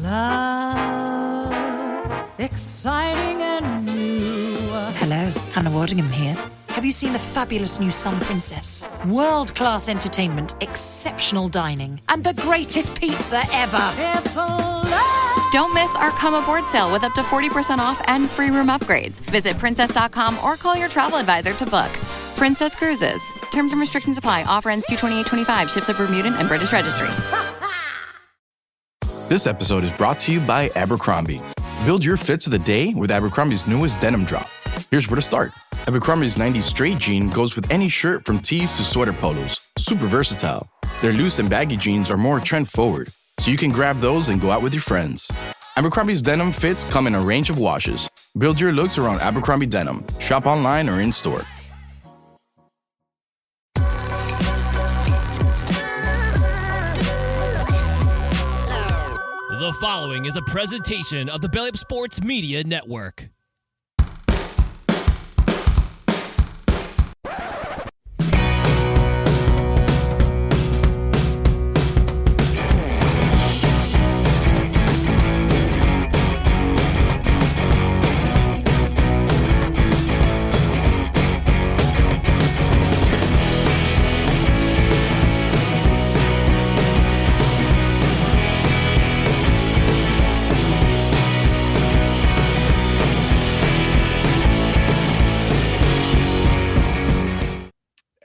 Love, exciting and new. Hello, Hannah Waddingham here. Have you seen the fabulous new Sun Princess? World-class entertainment, exceptional dining, and the greatest pizza ever. It's a love. Don't miss our Come Aboard sale with up to 40% off and free room upgrades. Visit princess.com or call your travel advisor to book. Princess Cruises. Terms and restrictions apply. Offer ends 2/28/25. Ships of Bermudan and British Registry. This episode is brought to you by Abercrombie. Build your fits of the day with Abercrombie's newest denim drop. Here's where to start. Abercrombie's 90s straight jean goes with any shirt from tees to sweater polos. Super versatile. Their loose and baggy jeans are more trend forward, so you can grab those and go out with your friends. Abercrombie's denim fits come in a range of washes. Build your looks around Abercrombie denim. Shop online or in store. The following is a presentation of the Belly Up Sports Media Network.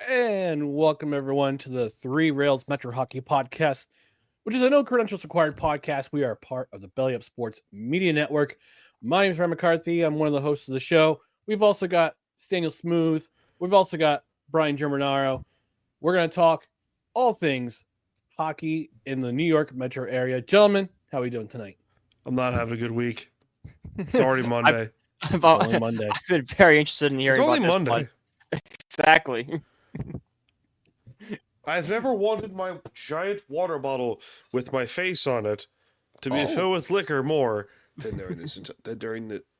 And welcome everyone to the Three Rails Metro Hockey Podcast, which is a no credentials required podcast. We are part of the Belly Up Sports Media Network. My name is Ryan McCarthy. I'm one of the hosts of the show. We've also got Staniel Smooth. We've also got Brian Germanaro. We're going to talk all things hockey in the New York metro area. Gentlemen, how are we doing tonight? I'm not having a good week. It's already Monday. It's only Monday. I've been very interested in hearing It's only about this Monday. one. Exactly. I've never wanted my giant water bottle with my face on it to be filled with liquor more than during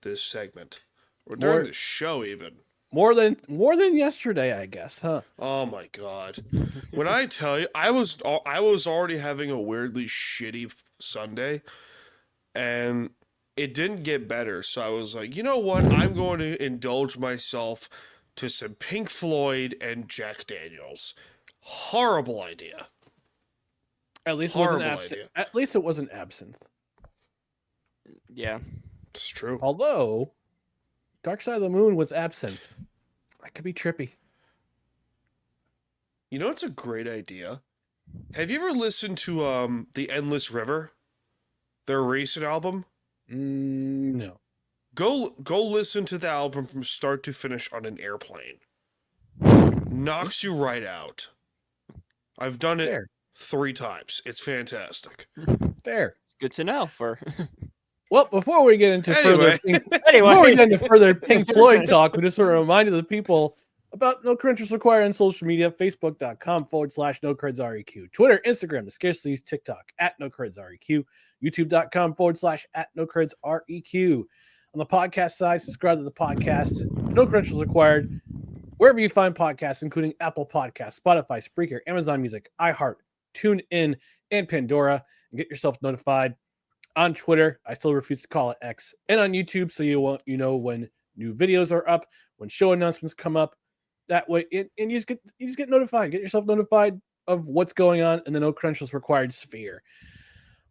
this segment or during the show even. More than yesterday, I guess, huh? Oh my god! When I tell you, I was already having a weirdly shitty Sunday, and it didn't get better. So I was like, you know what? I'm going to indulge myself to some Pink Floyd and Jack Daniels. Horrible idea. At least it wasn't absinthe. At least it wasn't absinthe. Yeah. It's true. Although, Dark Side of the Moon with absinthe, that could be trippy. You know, it's a great idea. Have you ever listened to The Endless River? Their recent album? No. Go listen to the album from start to finish on an airplane. Knocks you right out. I've done it 3 times. It's fantastic. Fair. Good to know. Well, before we get into further Pink Floyd talk, we just want to remind the people about No Credentials Required on social media, Facebook.com/NoCredsREQ, Twitter, Instagram, the scarcely used TikTok @NoCredsREQ, YouTube.com/NoCredsREQ. On the podcast side, subscribe to the podcast, No Credentials Required, wherever you find podcasts, including Apple Podcasts, Spotify, Spreaker, Amazon Music, iHeart, TuneIn, and Pandora, and get yourself notified. On Twitter, I still refuse to call it X, and on YouTube, so you know when new videos are up, when show announcements come up. That way, and you just get notified. Get yourself notified of what's going on in the No Credentials Required sphere.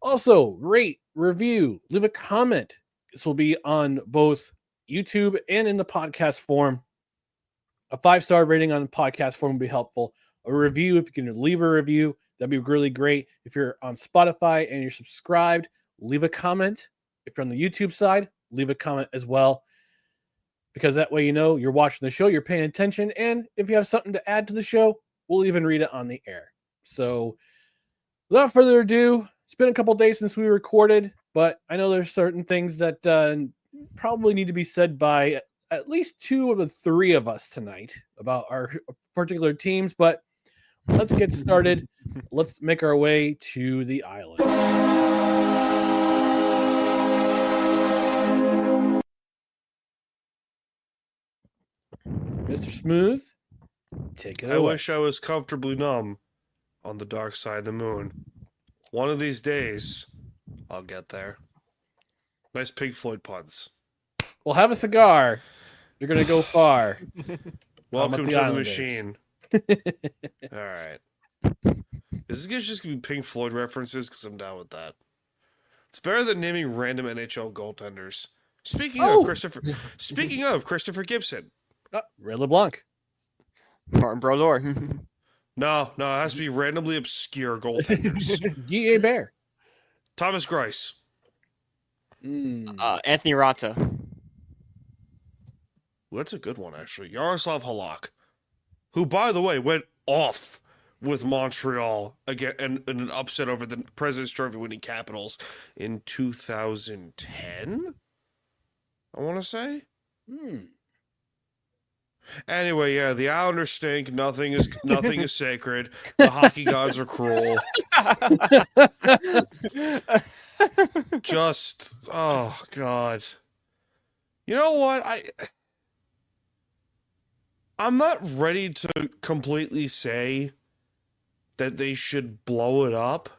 Also, rate, review, leave a comment. This will be on both YouTube and in the podcast form. A 5-star rating on the podcast form would be helpful. A review, if you can leave a review, that'd be really great. If you're on Spotify and you're subscribed, leave a comment. If you're on the YouTube side, leave a comment as well. Because that way you know you're watching the show, you're paying attention, and if you have something to add to the show, we'll even read it on the air. So without further ado, it's been a couple days since we recorded, but I know there's certain things that probably need to be said by at least 2 of the 3 of us tonight about our particular teams, but let's get started. Let's make our way to the island. Mr. Smooth, take it away. I wish I was comfortably numb on the dark side of the moon. One of these days, I'll get there. Nice Pink Floyd puns. Well, have a cigar. You're gonna go far. Welcome the to the Islanders? machine. All right. Is this just gonna be Pink Floyd references? Because I'm down with that. It's better than naming random NHL goaltenders. Speaking of Christopher Gibson. Red LeBlanc. Martin Brodeur. No, it has to be randomly obscure goaltenders. D.A. Bear. Thomas Greiss. Anthony Ranta. Well, that's a good one, actually. Yaroslav Halak, who, by the way, went off with Montreal again in an upset over the President's Trophy winning Capitals in 2010. I want to say. Anyway, yeah, the Islanders stink. Nothing is sacred. The hockey gods are cruel. Just, oh God. You know what? I'm not ready to completely say that they should blow it up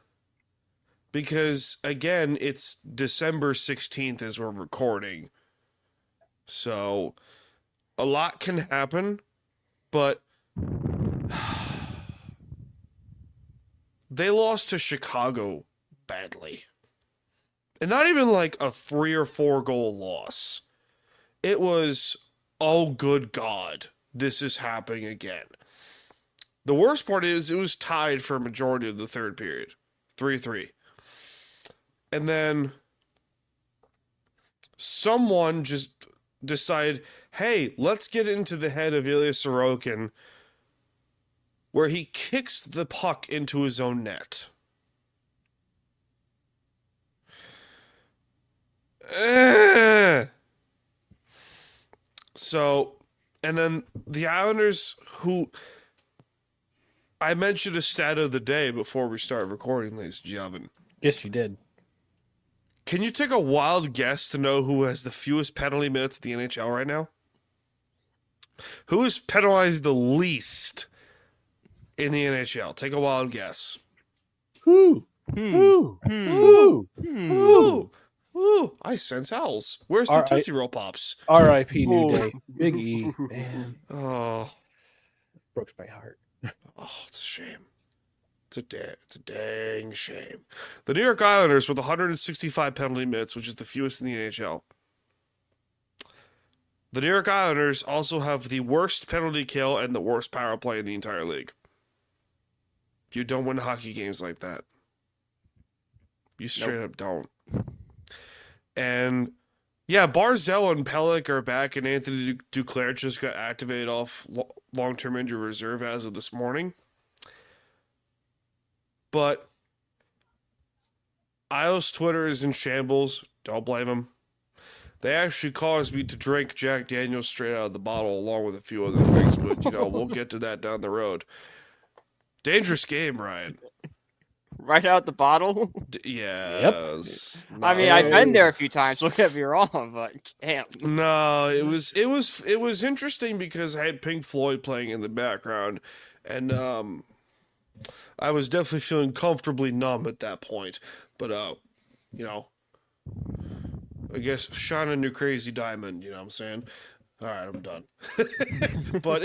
because, again, it's December 16th as we're recording. So a lot can happen, but they lost to Chicago badly. And not even like a 3 or 4 goal loss. It was, oh good God, this is happening again. The worst part is it was tied for a majority of the third period. 3-3. And then someone just decided, hey, let's get into the head of Ilya Sorokin where he kicks the puck into his own net. So, and then the Islanders, who I mentioned a stat of the day before we started recording, ladies and gentlemen. Yes, you did. Can you take a wild guess to know who has the fewest penalty minutes at the NHL right now? Who is penalized the least in the NHL? Take a wild guess. Who? Ooh, I sense owls. Where's the Tootsie Roll Pops? R.I.P. New Day. Big E. Man. Oh, Broke my heart. oh, it's a shame. It's a dang shame. The New York Islanders with 165 penalty minutes, which is the fewest in the NHL. The New York Islanders also have the worst penalty kill and the worst power play in the entire league. You don't win hockey games like that. You straight up don't. And yeah, Barzell and Pelech are back, and Anthony Duclair just got activated off long-term injury reserve as of this morning. But Isles Twitter is in shambles. Don't blame him. They actually caused me to drink Jack Daniels straight out of the bottle, along with a few other things. But we'll get to that down the road. Dangerous game, Ryan. Right out the bottle. Yeah. I mean, I've been there a few times. Don't get me wrong, but damn. No, it was interesting because I had Pink Floyd playing in the background, and I was definitely feeling comfortably numb at that point. But I guess shine a new crazy diamond. You know what I'm saying? All right, I'm done. But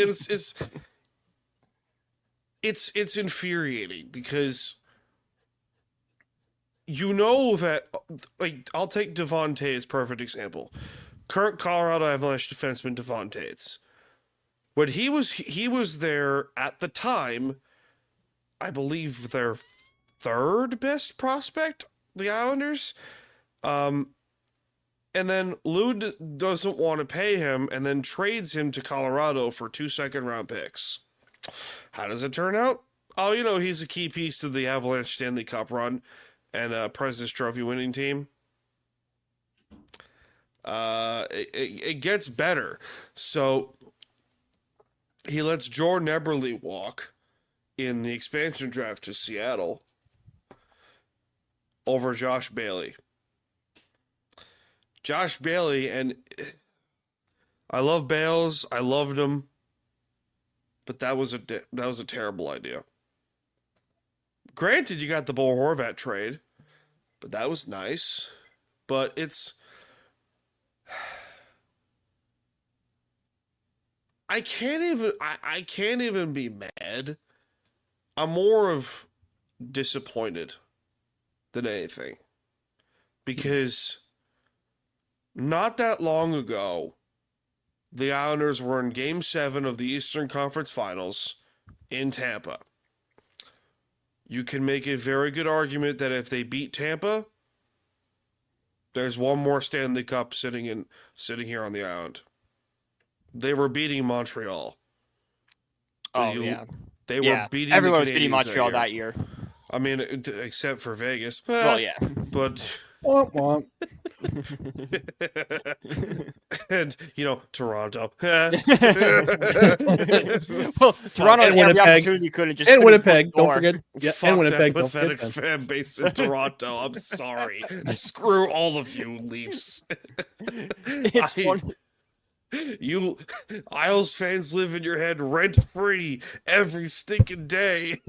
it's infuriating because that, like, I'll take Devon Taves as perfect example. Current Colorado Avalanche defenseman Devon Taves. When he was there at the time, I believe their third best prospect, the Islanders. And then Lou doesn't want to pay him and then trades him to Colorado for 2 second-round picks. How does it turn out? Oh, he's a key piece to the Avalanche Stanley Cup run and President's Trophy winning team. It gets better. So he lets Jordan Eberle walk in the expansion draft to Seattle over Josh Bailey. Josh Bailey, and I love Bales. I loved him, but that was a terrible idea. Granted, you got the Bo Horvat trade, but that was nice. But it's... I can't even be mad. I'm more of disappointed than anything. Because not that long ago, the Islanders were in Game 7 of the Eastern Conference Finals in Tampa. You can make a very good argument that if they beat Tampa, there's one more Stanley Cup sitting here on the island. They were beating Montreal. Oh, yeah. They were beating everyone the was beating Canadiens Montreal that year. I mean, except for Vegas. Well, yeah. But... Womp womp. And, Toronto. Well, Toronto had every Winnipeg. opportunity couldn't just... And couldn't Winnipeg, close the don't door. forget. Yeah, Fuck and Winnipeg, that don't forget. pathetic fan base in Toronto. I'm sorry. Screw all of you, Leafs. It's funny. You Isles fans live in your head rent-free every stinking day.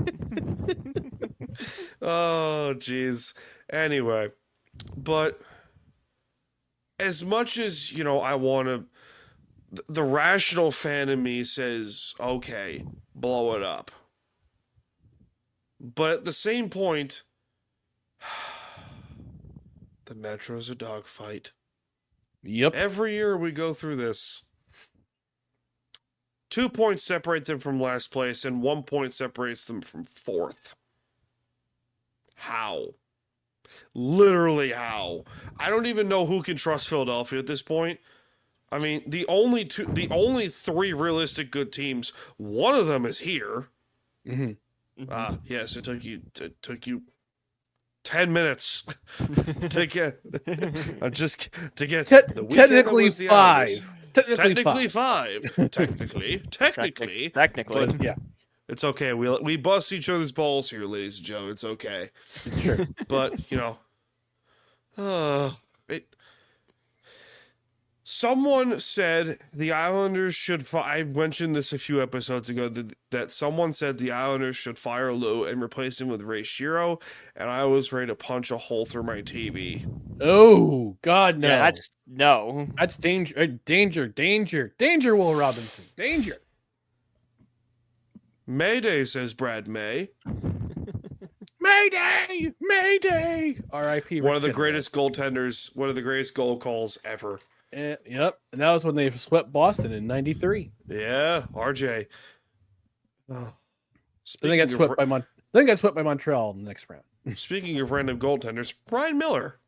Oh, jeez. Anyway, but as much as, I want to... The rational fan in me says, okay, blow it up. But at the same point, the Metro's a dogfight. Yep. Every year we go through this. 2 points separate them from last place, and 1 point separates them from fourth. How? Literally how? I don't even know who can trust Philadelphia at this point. I mean, the only three realistic good teams, one of them is here. Mm-hmm. Yes, it took you 10 minutes to get the weekend technically was the 5. Islanders. Technically 5. Technically. But yeah, It's okay. We bust each other's balls here, ladies and gentlemen. It's okay. it's true. But, someone said the Islanders should I mentioned this a few episodes ago, that someone said the Islanders should fire Lou and replace him with Ray Shiro, and I was ready to punch a hole through my TV. Oh, God, no. Yeah, That's danger. Danger, Will Robinson. Danger. Mayday, says Brad May. Mayday! Mayday! R.I.P. One of the greatest goaltenders, one of the greatest goal calls ever. Yep. And that was when they swept Boston in 93. Yeah, RJ. Then they got swept by Montreal in the next round. Speaking of random goaltenders, Ryan Miller.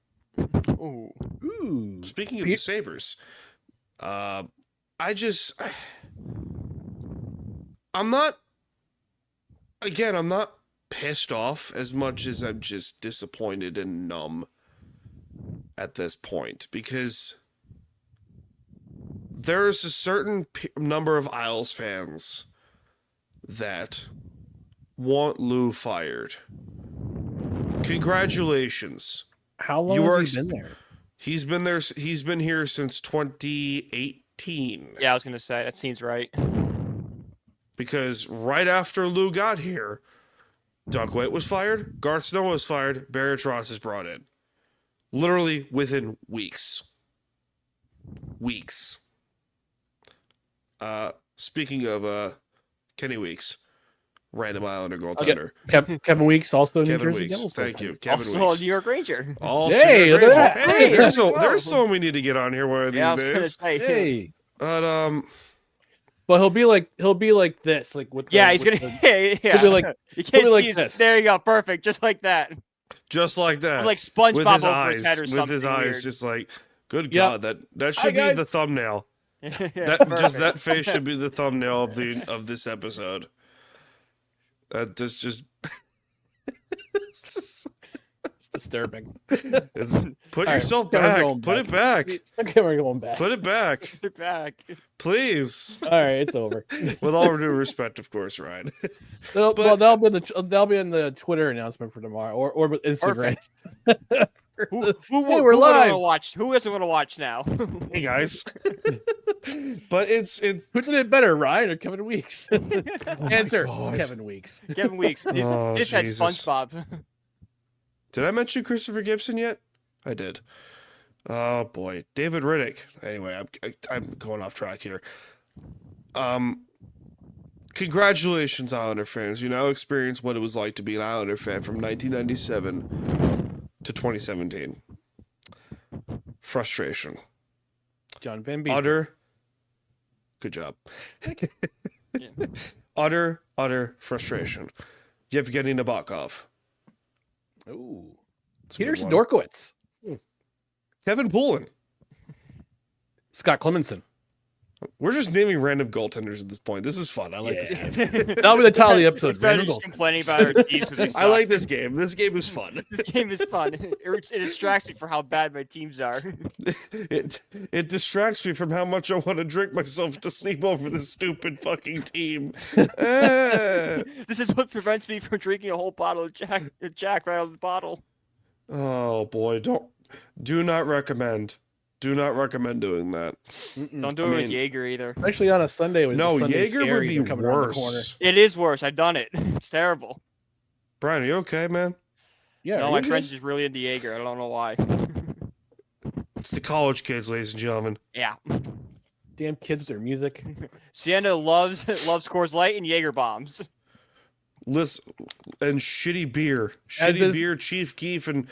Ooh. Speaking of the Sabres, I'm not pissed off as much as I'm just disappointed and numb at this point, because there's a certain number of Isles fans that want Lou fired. Congratulations. How long has he been there? He's been there. He's been here since 2018. Yeah, I was going to say, that seems right. Because right after Lou got here, Doug White was fired, Garth Snow was fired, Barry Trotz is brought in. Literally within weeks. Speaking of Kenny Weeks, random Islander goaltender. Kevin Weeks, also New Kevin Jersey Weeks, Devils. thank you. Kevin Also, Weeks. New York Ranger. Hey, look at that. Hey, there's so we need to get on here one of these Yeah, I was going to days. say. Hey. But But he'll be like this, like with Yeah, he's going to... Yeah. He'll be like, You can't be like see his, this. There you go, perfect, just like that. just like that. Or like SpongeBob with his over eyes, his head or something with his eyes, weird. just like, good Yep. God, that should be guys. the thumbnail. Yeah, That face should be the thumbnail of this episode. This just it's just it's disturbing. it's put All right, yourself camera's back. going Put it back. Okay, we're going back. Put it back, They're back. please. All right, it's over. With all due respect, of course, Ryan. That'll But- be in the Twitter announcement for tomorrow, or Instagram. Who Hey, we're live. Who doesn't want to watch now? Hey guys. But it's Who did it better, Ryan or Kevin Weeks? Answer: God. Kevin Weeks. Kevin Weeks. Oh, This had Jesus. SpongeBob. Did I mention Christopher Gibson yet? I did. Oh boy, David Riddick. Anyway, I'm going off track here. Congratulations, Islander fans. You now experience what it was like to be an Islander fan from 1997 to 2017. Frustration. John Van Beek. Utter. Good job. Utter frustration. Yevgeny Nabokov. Ooh. It's a Peter good one. Sidorkowitz. Kevin Poulin. Scott Clemenson. We're just naming random goaltenders at this point. This is fun. I like this game. That'll be the title of the episode. It's better Random just goals. complaining about our teams. 'Cause they I suck. like this game. This game is fun. This game is fun. It distracts me for how bad my teams are. It distracts me from how much I want to drink myself to sleep over this stupid fucking team. This is what prevents me from drinking a whole bottle of Jack right out of the bottle. Oh boy, do not recommend. Do not recommend doing that. Don't do it with Jaeger either. Especially on a Sunday when No, the Sunday Jaeger would scaries be are coming around the corner. worse. It is worse. I've done it. It's terrible. Brian, are you okay, man? Yeah, No, are my you friend's good? just really into Jaeger. I don't know why. It's the college kids, ladies and gentlemen. Yeah. Damn kids, their music. Sienna loves Coors Light and Jaeger bombs. Listen, and shitty beer. As Shitty is- beer, Chief Keef, and,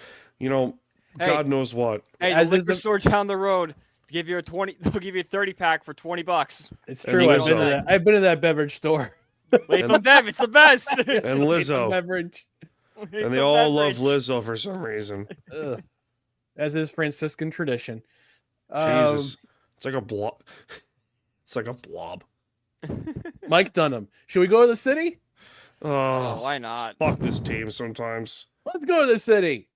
Hey. God knows what. Hey, As the is liquor the- store down the road. They'll give you a 30-pack for $20. It's And true. I've been, Lizzo. to that. I've been to that beverage store. Latham Bev, it's the best. And Lizzo. Beverage. And they all love Lizzo for some reason. Ugh. As is Franciscan tradition. Jesus. It's like a blob. It's like a blob. Mike Dunham. Should we go to the city? Oh, Oh, why not? fuck this team sometimes. Let's go to the city.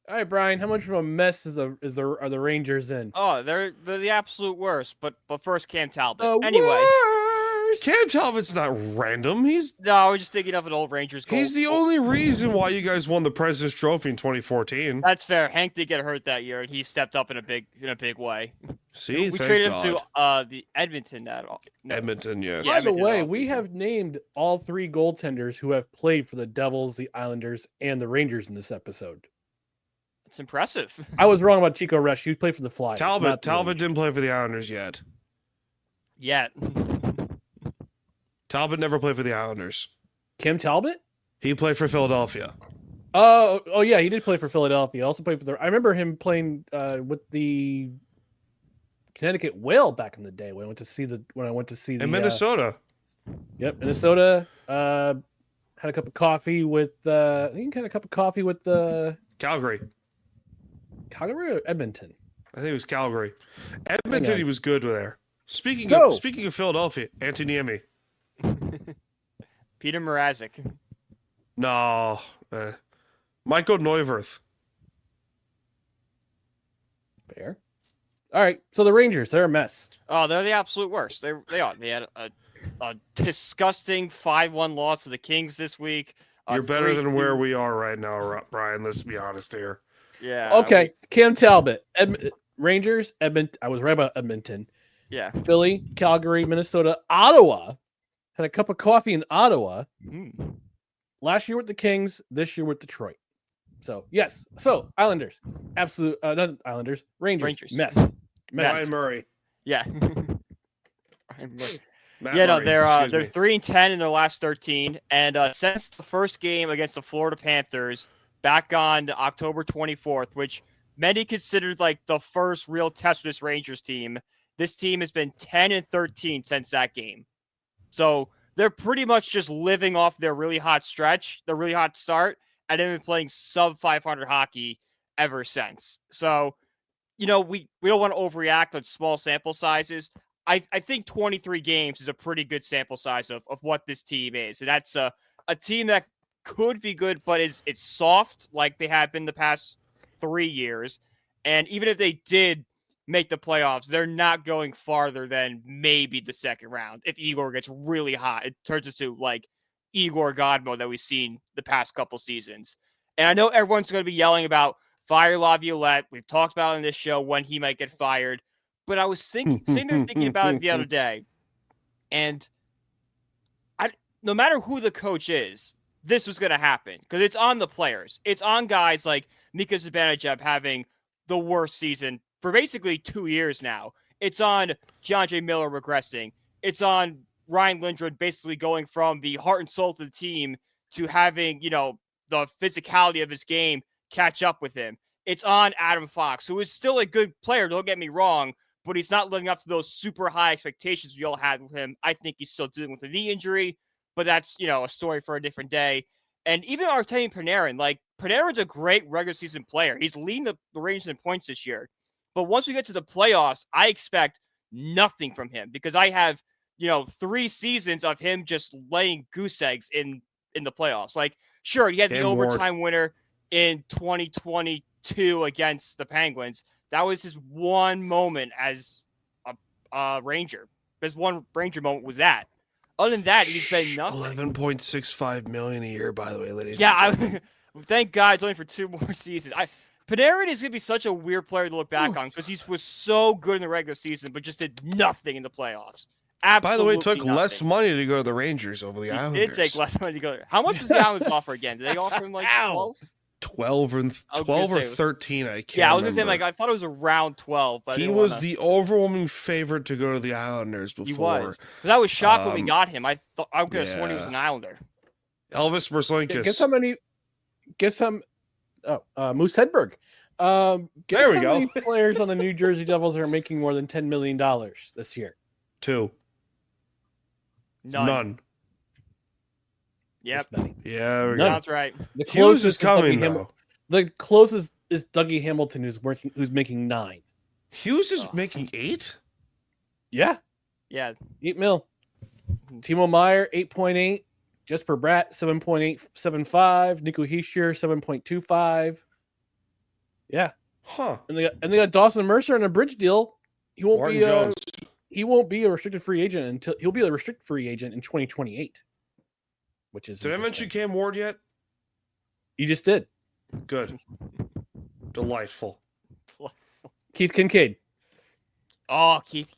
All right, Brian. How much of a mess are the Rangers in? Oh, they're the absolute worst. But first, Cam Talbot. Anyway, Worst. Cam Talbot's not random. no, I was just thinking of an old Rangers goal. He's the only reason why you guys won the President's Trophy in 2014. That's fair. Hank did get hurt that year, and he stepped up in a big way. See, We thank traded God. him to the Edmonton. Edmonton, yes. By the Edmonton way, off we season. have named all three goaltenders who have played for the Devils, the Islanders, and the Rangers in this episode. It's impressive. I was wrong about Chico Rush. He played for the Flyers. Talbot not the Rangers. didn't play for the Islanders yet. Yet. Talbot never played for the Islanders. Kim Talbot? He played for Philadelphia. Oh yeah, he did play for Philadelphia. He also played for the. I remember him playing with the Connecticut Whale back in the day when I went to see the. In Minnesota. Yep, Minnesota. Had a cup of coffee with. I think he had a cup of coffee with Calgary. Calgary or Edmonton. I think it was Calgary. Edmonton, on. he was good there. Speaking Go. of Philadelphia, Antoniemi. Peter Mrazek. No. Michael Neuwirth. Fair. All right, so the Rangers, they're a mess. Oh, they're the absolute worst. They are. They had a disgusting 5-1 loss to the Kings this week. You're better than where 3-2 we are right now, Brian. Let's be honest here. Yeah. Okay, Cam Talbot, Rangers, Edmonton. I was right about Edmonton. Yeah. Philly, Calgary, Minnesota, Ottawa. Had a cup of coffee in Ottawa. Mm. Last year with the Kings, this year with Detroit. So yes. So Islanders, absolute. Not Islanders, Rangers. Mess. Ryan Murray. Yeah. Matt Yeah, no, Murray, they're excuse me. 3-10 in their last 13, and since the first game against the Florida Panthers back on October 24th, which many considered like the first real test for this Rangers team, this team has been 10-13 since that game. So they're pretty much just living off their really hot stretch, the really hot start, and they've been playing sub 500 hockey ever since. So, we don't want to overreact on small sample sizes. I think 23 games is a pretty good sample size of what this team is. And that's a team that could be good, but it's soft like they have been the past 3 years. And even if they did make the playoffs, they're not going farther than maybe the second round. If Igor gets really hot, it turns into like Igor God mode that we've seen the past couple seasons. And I know everyone's going to be yelling about fire Laviolette. We've talked about it in this show when he might get fired. But I was sitting there thinking about it the other day. And no matter who the coach is, this was going to happen because it's on the players. It's on guys like Mika Zibanejad having the worst season for basically 2 years now. It's on Keandre Miller regressing. It's on Ryan Lindgren basically going from the heart and soul of the team to having, the physicality of his game catch up with him. It's on Adam Fox, who is still a good player, don't get me wrong, but he's not living up to those super high expectations we all had with him. I think he's still dealing with a knee injury, but that's, a story for a different day. And even Artemi Panarin, Panarin's a great regular season player. He's leading the Rangers in points this year. But once we get to the playoffs, I expect nothing from him because I have, 3 seasons of him just laying goose eggs in the playoffs. Sure, he had the overtime winner in 2022 against the Penguins. That was his one moment as a Ranger. His one Ranger moment was that. Other than that, he's been nothing. $11.65 million a year, by the way, ladies. Yeah, thank God it's only for 2 more seasons. Panarin is going to be such a weird player to look back on because he was so good in the regular season, but just did nothing in the playoffs. Absolutely. By the way, took nothing. Less money to go to the Rangers over the Islanders. He did take less money to go there. How much was the Islanders offer again? Did they offer him 12? 12 or 13, I can't Yeah, I was remember. going to say, I thought it was around 12. But he was the overwhelming favorite to go to the Islanders before. He was. But I was shocked when we got him. I could have sworn he was an Islander. Elvis Merzlikins. Get some Moose Hedberg. There we go. Many players on the New Jersey Devils are making more than $10 million this year? 2. None. Yep. Yeah, we go. That's right. The Hughes is coming though. The closest is Dougie Hamilton, who's making 9. Hughes is making 8. Yeah. Yeah. 8 mil. Timo Meyer 8.8. Jesper Bratt 7.875. Nico Hischier 7.25. Yeah. Huh. And they got Dawson Mercer on a bridge deal. He won't be a restricted free agent until he'll be a restricted free agent in 2028. Which is Did I mention Cam Ward yet? You just did. Good. Delightful. Keith Kincaid. Oh, Keith.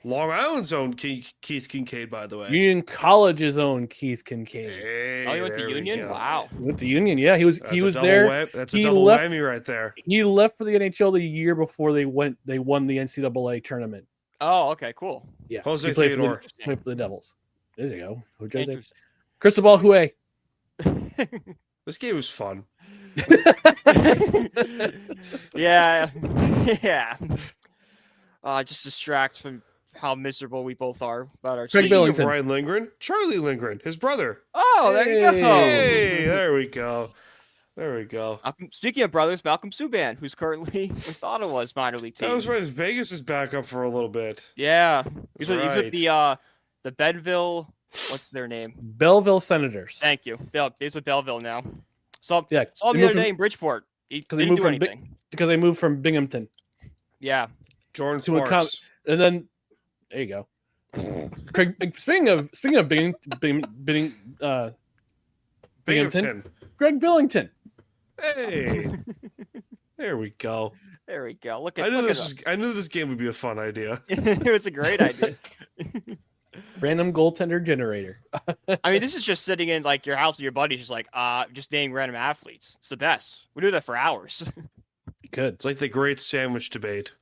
Long Island's own Keith Kincaid, by the way. Union College's own Keith Kincaid. Hey, he went to Union? Wow. He went to Union, yeah. He was there. That's a double whammy right there. He left for the NHL the year before they won the NCAA tournament. Oh, okay, cool. Yeah. Jose Theodore. Played for the Devils. There you go. Jose. Cristobal Huey. This game was fun. Yeah. Just distracts from how miserable we both are about our team. Speaking of Ryan Lindgren, Charlie Lindgren, his brother. Oh, there you go. Hey, there we go. There we go. Speaking of brothers, Malcolm Subban, who's currently with Ottawa's minor league team. That was right. Vegas is back up for a little bit. Yeah. He's with the Benville. What's their name? Belleville Senators. Thank you. He's with Belleville now. Saw the other day in Bridgeport. He didn't do anything. Because they moved from Binghamton. Yeah. Jordan Sparks. And then there you go. Craig, speaking of Binghamton, Greg Billington. Hey. There we go. There we go. I knew this game would be a fun idea. It was a great idea. Random goaltender generator. I mean, this is just sitting in your house with your buddies, just naming random athletes. It's the best. We do that for hours. Good. It's like the great sandwich debate.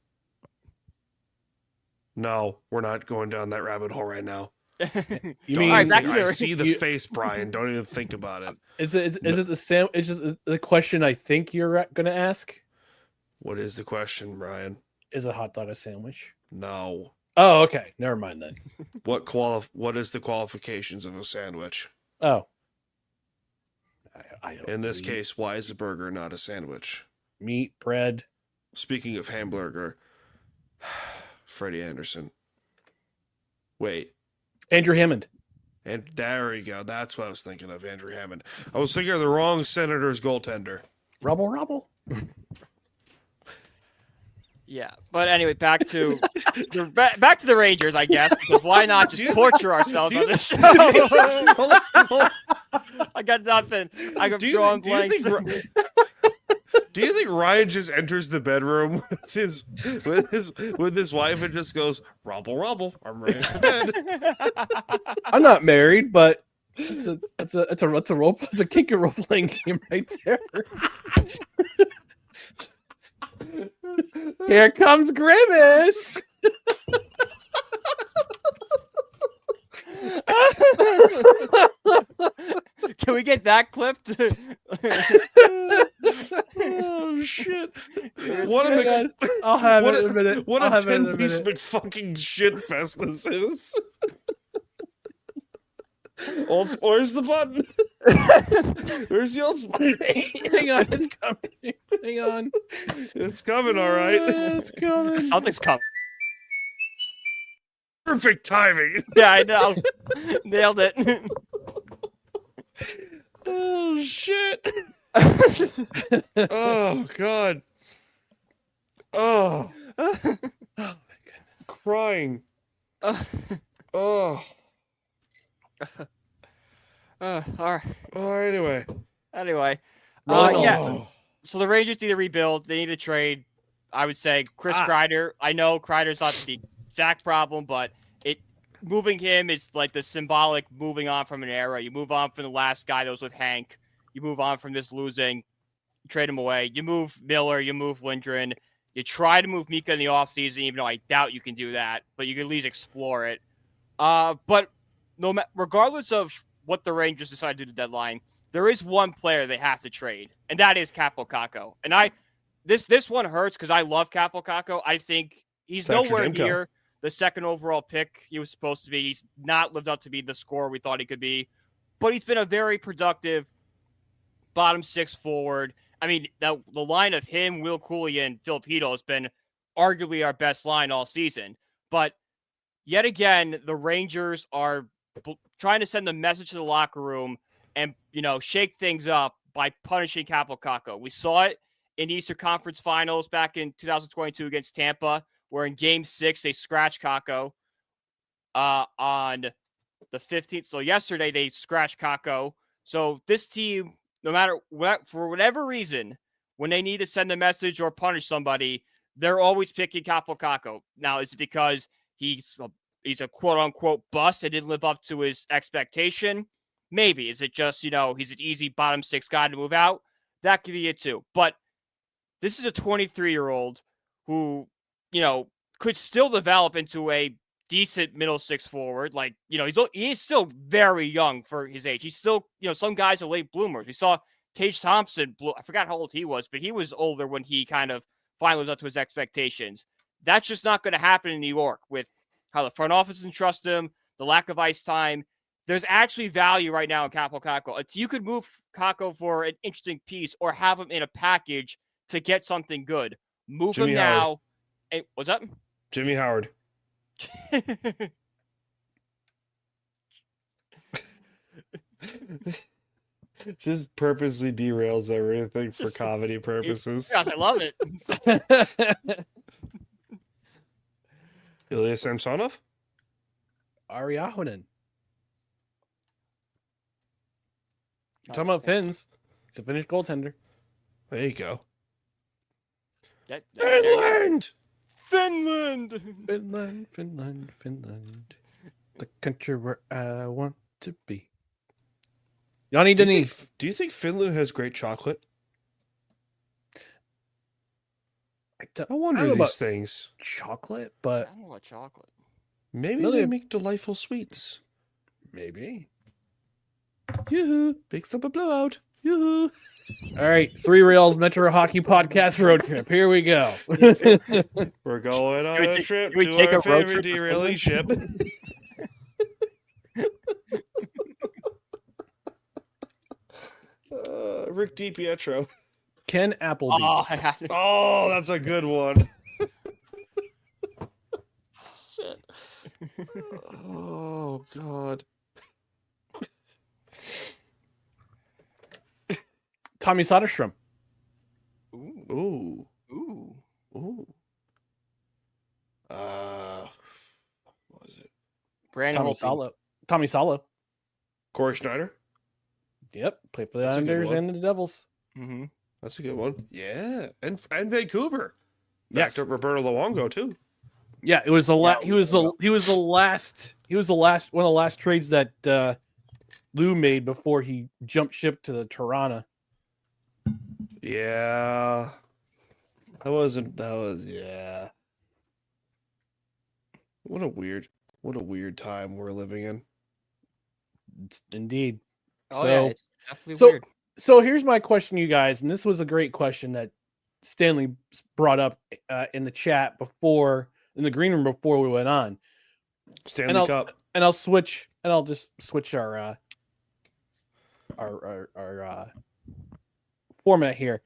No, we're not going down that rabbit hole right now. I see the face, Brian. Don't even think about it. Is it the question I think you're going to ask? What is the question, Brian? Is a hot dog a sandwich? No. Oh, okay. Never mind then. What is the qualifications of a sandwich? Oh. In this case, why is a burger not a sandwich? Meat, bread. Speaking of hamburger, Freddie Anderson. Wait. Andrew Hammond. And there we go. That's what I was thinking of, Andrew Hammond. I was thinking of the wrong Senators goaltender. Rubble. Yeah, but anyway, back to the Rangers, I guess. Because why not just torture ourselves on this show? Hold on. I got nothing. I got drawing blanks. Do you think Ryan just enters the bedroom with his wife and just goes, "Rumble, rumble, I'm ready for bed"? I'm not married, but it's a kinky role playing game right there. Here comes Grimace. Can we get that clipped? Oh shit! I'll have it in a minute. What I'll a have it in a 10-piece minute. McFucking shit fest this is. Where's the button? Where's the old spot? Hang on, it's coming. Hang on. It's coming, all right. It's coming. Something's coming. Perfect timing. Yeah, I know. Nailed it. Oh shit. Oh god. Oh. Oh my goodness. Crying. Oh. All right. Oh, anyway. Yeah. So the Rangers need to rebuild. They need to trade. I would say Chris Kreider. I know Kreider's not the exact problem, but moving him is like the symbolic moving on from an era. You move on from the last guy that was with Hank. You move on from this losing. You trade him away. You move Miller. You move Lindgren. You try to move Mika in the offseason, even though I doubt you can do that, but you can at least explore it. But regardless of what the Rangers decide to do at the deadline, there is one player they have to trade, and that is Kaapo Kakko. And this one hurts because I love Kaapo Kakko. I think he's nowhere near the second overall pick he was supposed to be. He's not lived up to be the scorer we thought he could be, but he's been a very productive bottom six forward. I mean, the line of him, Will Cooley, and Filipino has been arguably our best line all season. But yet again, the Rangers are trying to send a message to the locker room and, shake things up by punishing Kaapo Kakko. We saw it in Eastern Conference Finals back in 2022 against Tampa, where in Game 6 they scratched Kakko on the 15th. So yesterday they scratched Kakko. So this team, no matter what, for whatever reason, when they need to send a message or punish somebody, they're always picking Kaapo Kakko. Now, is it because he's a quote-unquote bust and didn't live up to his expectation? Maybe. Is it just, he's an easy bottom six guy to move out? That could be it too. But this is a 23-year-old who, could still develop into a decent middle six forward. Like, he's still very young for his age. He's still, some guys are late bloomers. We saw Tage Thompson, I forgot how old he was, but he was older when he kind of finally lived up to his expectations. That's just not going to happen in New York with how the front office doesn't trust him, the lack of ice time. There's actually value right now in Kaapo Kakko. You could move Kakko for an interesting piece or have him in a package to get something good. Move him now. Hey, what's up? Jimmy Howard. Just purposely derails everything for comedy purposes. Yes, I love it. Ilya Samsonov? Ari Ahonen. Talking about Finns. He's a Finnish goaltender. There you go. Finland! Finland. The country where I want to be. Yanni Denis. Do you think Finland has great chocolate? I wonder these things. Chocolate, I but don't know about chocolate. Maybe Really? they make delightful sweets. maybe. Yoo-hoo! Mix up a blowout. Yoo-hoo! All right, Three Rails Metro Hockey Podcast road trip. Here we go. We're going on a trip can we to take our a road favorite trip to derailing ship. Rick DiPietro. Ken Appleby. Oh, I had to. Oh, that's a good one. Shit. Oh, God. Tommy Soderstrom. Ooh. Ooh. Ooh. What was it? Brandon Tommy Holtby. Salo. Tommy Salo. Corey Schneider? Yep. Played for the That's a good Islanders one. and the Devils. Mm-hmm. That's a good one. Yeah, and Vancouver. Back Yes. to Roberto Luongo too. Yeah, it was he was the last one of the last trades that Lou made before he jumped ship to the Toronto. Yeah, that was yeah. What a weird time we're living in. Indeed. Oh So- yeah, it's definitely so- weird. So here's my question, you guys, and this was a great question that Stanley brought up in the chat in the green room before we went on. Stanley Cup. And I'll just switch our format here.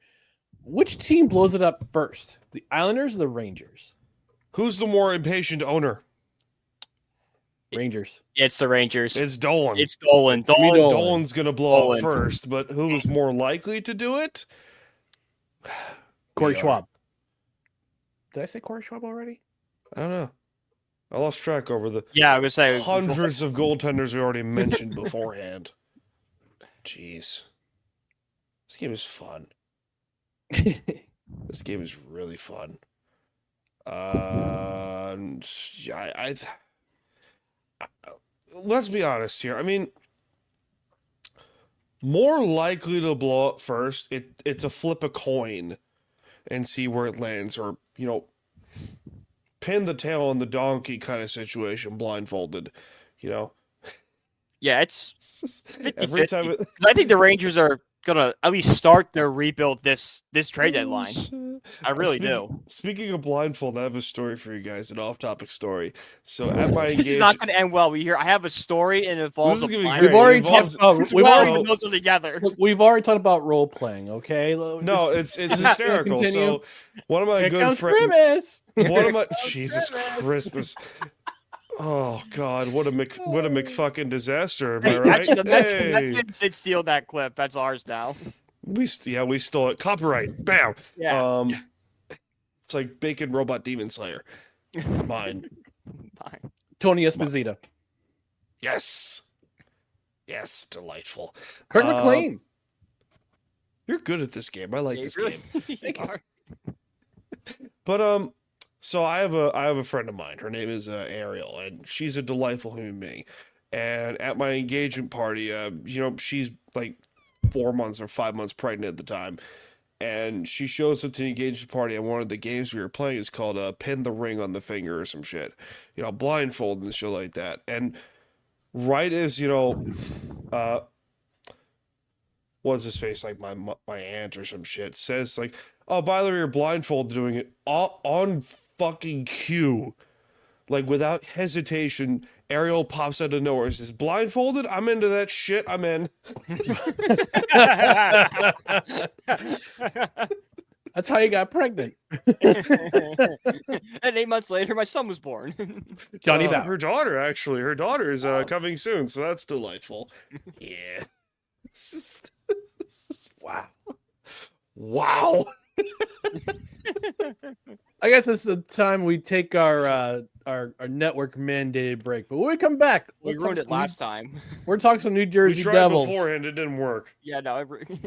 Which team blows it up first, the Islanders or the Rangers? Who's the more impatient owner? Rangers. It's the Rangers. It's Dolan. It's Dolan. Dolan's gonna blow Dolan. up first, but who's more likely to do it? Corey We are. Schwab. Did I say Corey Schwab already? I don't know. I lost track over the Yeah, I was saying hundreds of goaltenders we already mentioned beforehand. Jeez. This game is fun. This game is really fun. Let's be honest here. I mean, more likely to blow up first, it's a flip a coin and see where it lands, or, pin the tail on the donkey kind of situation, blindfolded, Yeah, it's Every time 50-50. I think the Rangers are gonna at least start their rebuild this trade deadline. I really do. Speaking of blindfold, I have a story for you guys, an off-topic story. So at my This is not going to end well. I have a story and it involves This is a gonna be blind. great. We've already It involves- talked. We've already put those together. We've already talked about role playing. Okay. No, it's hysterical. Continue. So one of my Here good comes friends, Grimace. one of my Jesus Christmas. Oh God, what a McFucking disaster! Am I right? Actually, the Hey. Mets did steal that clip. That's ours now. We stole it. Copyright. Bam. Yeah. It's like Bacon Robot Demon Slayer. Mine. Fine. Tony Esposito. Yes. Yes. Delightful. Kirk McLean. You're good at this game. I like this game. Thank you. But so I have a friend of mine. Her name is Ariel, and she's a delightful human being. And at my engagement party, she's like 4 months or 5 months pregnant at the time. And she shows up to the engagement party, and one of the games we were playing is called Pin the Ring on the Finger or some shit. Blindfold and shit like that. And right as, what's his face? Like my aunt or some shit says like, oh, by the way, you're blindfolded, doing it on fucking cue. Like without hesitation, Ariel pops out of nowhere and says, blindfolded? I'm into that shit. I'm in. That's how you got pregnant. And 8 months later, my son was born. Johnny Bauer. Her daughter, actually. Her daughter is coming soon, so that's delightful. Yeah. Wow. Wow. I guess it's the time we take our network mandated break. But when we come back, We let's ruined talk it last time. We're talking some New We Jersey tried Devils. beforehand, it didn't work. Yeah, no. We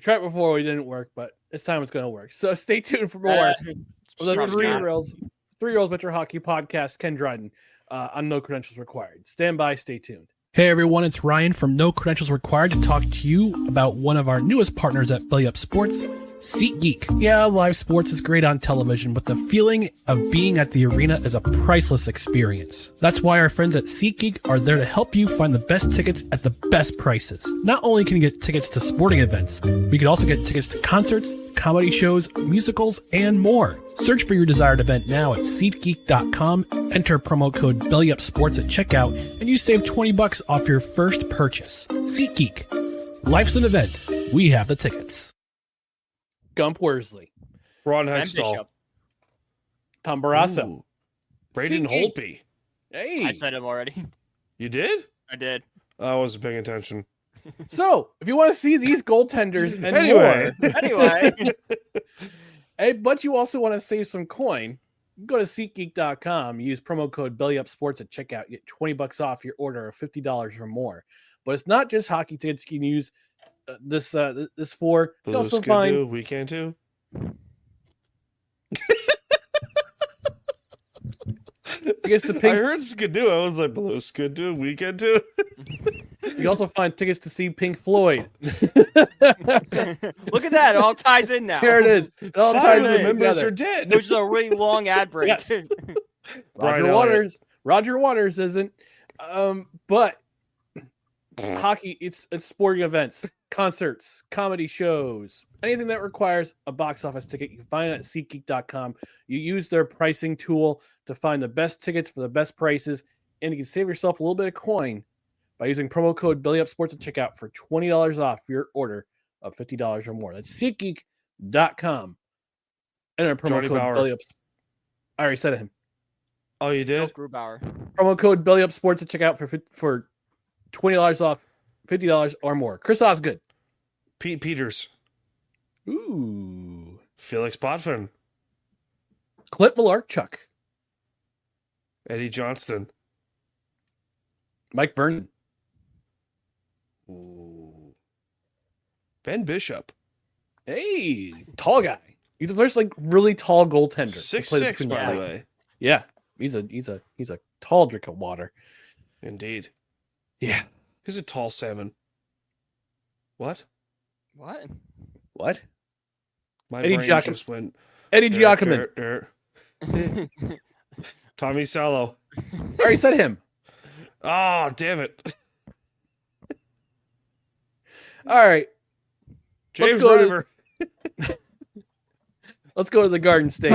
tried before, it didn't work, but this time it's going to work. So stay tuned for more. The Three Rolls Metro Hockey Podcast, Ken Dryden, on No Credentials Required. Stand by, stay tuned. Hey everyone, it's Ryan from No Credentials Required to talk to you about one of our newest partners at Belly Up Sports, SeatGeek. Yeah, live sports is great on television, but the feeling of being at the arena is a priceless experience. That's why our friends at SeatGeek are there to help you find the best tickets at the best prices. Not only can you get tickets to sporting events, but you can also get tickets to concerts, comedy shows, musicals, and more. Search for your desired event now at SeatGeek.com, enter promo code BellyUpSports at checkout, and you save $20 off your first purchase. SeatGeek. Life's an event. We have the tickets. Gump Worsley, Ron And Hextall. Bishop. Tom Barrasso. Ooh. Braden SeatGeek. Holtby. Hey. I said him already. You did? I did. I wasn't paying attention. So, if you want to see these goaltenders and Anyway. more, Anyway. hey, but you also want to save some coin, go to SeatGeek.com, use promo code BellyUpSports at checkout, get $20 off your order of $50 or more. But it's not just hockey tickets. You can use this for. You can also find we can too. tickets to I Pink. heard Skidoo. I was like, Blue Skidoo, we can too. You can also find tickets to see Pink Floyd. Look at that. It all ties in now. Here it is. It all Five ties of the in members together. are dead. Which is a really long ad break. Yes. Brian Roger Waters isn't. But hockey, it's sporting events, concerts, comedy shows, anything that requires a box office ticket. You can find it at SeatGeek.com. You use their pricing tool to find the best tickets for the best prices, and you can save yourself a little bit of coin by using promo code BellyUpSports at checkout for $20 off your order of $50 or more. That's SeatGeek.com. Enter promo Johnny code Bauer. BellyUp. I already said it him. Oh, you did? Grubauer. Promo code BellyUpSports at checkout for $20 off, $50 or more. Chris Osgood. Pete Peters. Ooh. Felix Potvin. Clint Malarchuk. Eddie Johnston. Mike Vernon. Ooh. Ben Bishop. Hey, tall guy. He's the first really tall goaltender. to play 6'6", between by the lines. way. Yeah, he's a tall drink of water. Indeed. Yeah. He's a tall salmon. What? What? What? My Eddie brain Giacomo. just went... Eddie Giacomin. Tommy Salo. I already said him. Oh, damn it. All right. James go to- Reimer. Let's go to the Garden State.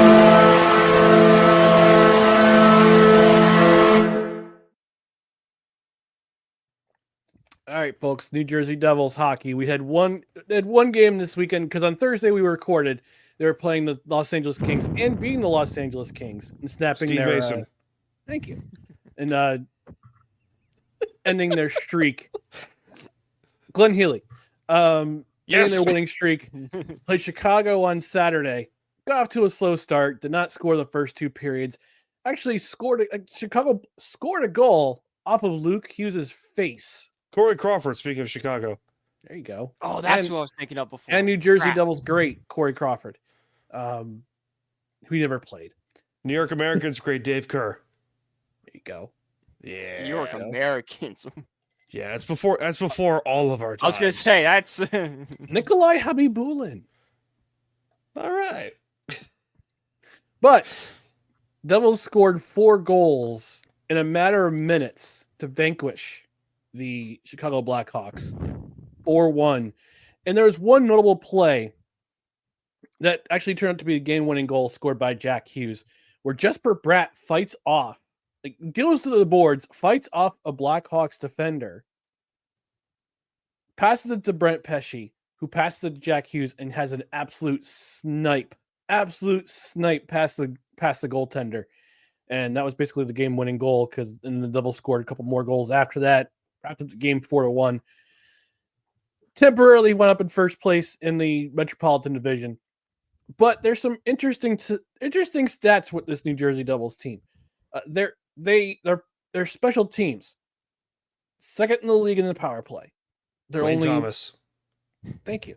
All right, folks. New Jersey Devils hockey. We had one game this weekend because on Thursday we recorded. They were playing the Los Angeles Kings and beating the Los Angeles Kings and snapping Steve their. Mason. Thank you. And ending their streak. Glenn Healy. Ending their winning streak. Played Chicago on Saturday. Got off to a slow start. Did not score the first two periods. Actually Chicago scored a goal off of Luke Hughes' face. Corey Crawford, speaking of Chicago. There you go. Oh, that's what I was thinking of before. And New Jersey Crap. Devils great Corey Crawford, who never played. New York Americans, great Dave Kerr. There you go. Yeah. New York Americans. Yeah, that's before all of our times. I was going to say, that's... Nikolai Habibulin. All right. But Devils scored 4 goals in a matter of minutes to vanquish the Chicago Blackhawks 4-1. And there was one notable play that actually turned out to be a game-winning goal scored by Jack Hughes, where Jesper Bratt fights off, goes to the boards, fights off a Blackhawks defender, passes it to Brent Pesce, who passes it to Jack Hughes and has an absolute snipe past the goaltender. And that was basically the game-winning goal because then the Devils scored a couple more goals after that, wrapped up the game 4-1. Temporarily went up in first place in the Metropolitan Division. But there's some interesting stats with this New Jersey Devils team. They're special teams. Second in the league in the power play. Wayne Thomas. Thank you.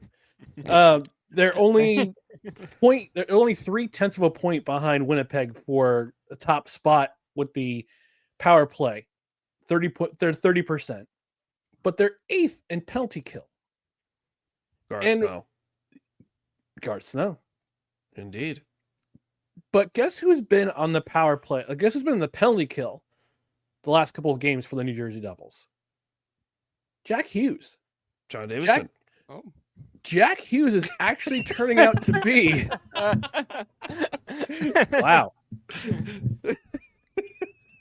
They're only 0.3 of a point behind Winnipeg for the top spot with the power play. They're 30%. But they're 8th in penalty kill. Garth Snow. Indeed. But guess who's been on the power play? Guess who's been in the penalty kill the last couple of games for the New Jersey Devils? Jack Hughes. John Davidson. Jack Hughes is actually turning out to be. Wow.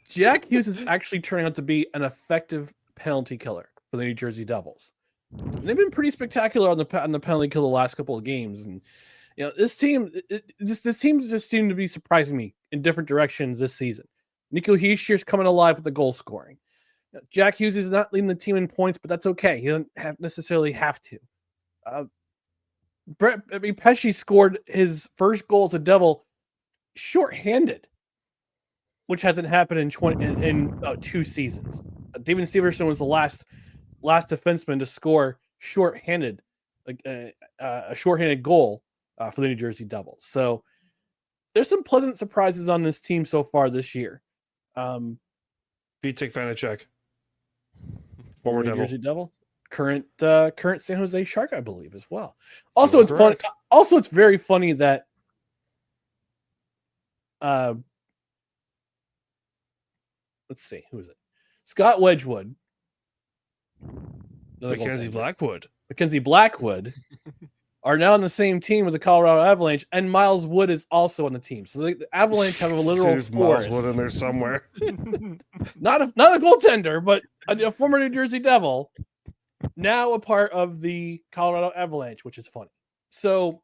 Jack Hughes is actually turning out to be an effective penalty killer for the New Jersey Devils. And they've been pretty spectacular on the penalty kill the last couple of games, and this team just seemed to be surprising me in different directions this season. Nico Hischier's coming alive with the goal scoring. Jack Hughes is not leading the team in points, but that's okay. He doesn't necessarily have to. Pesce scored his first goal as a Devil shorthanded, which hasn't happened in 2 seasons. David Stevenson was the last defenseman to score shorthanded, a shorthanded goal for the New Jersey Devils. So there's some pleasant surprises on this team so far this year. Vitek Vanacek, former New Devil. Jersey Devil, current San Jose Shark, I believe, as well. Also, it's fun. Also, it's very funny that let's see, who is it? Scott Wedgwood, Mackenzie Blackwood are now on the same team with the Colorado Avalanche, and Miles Wood is also on the team. So the Avalanche have a literal Miles forest. Wood in there somewhere. not a goaltender, but a former New Jersey Devil, now a part of the Colorado Avalanche, which is funny. So,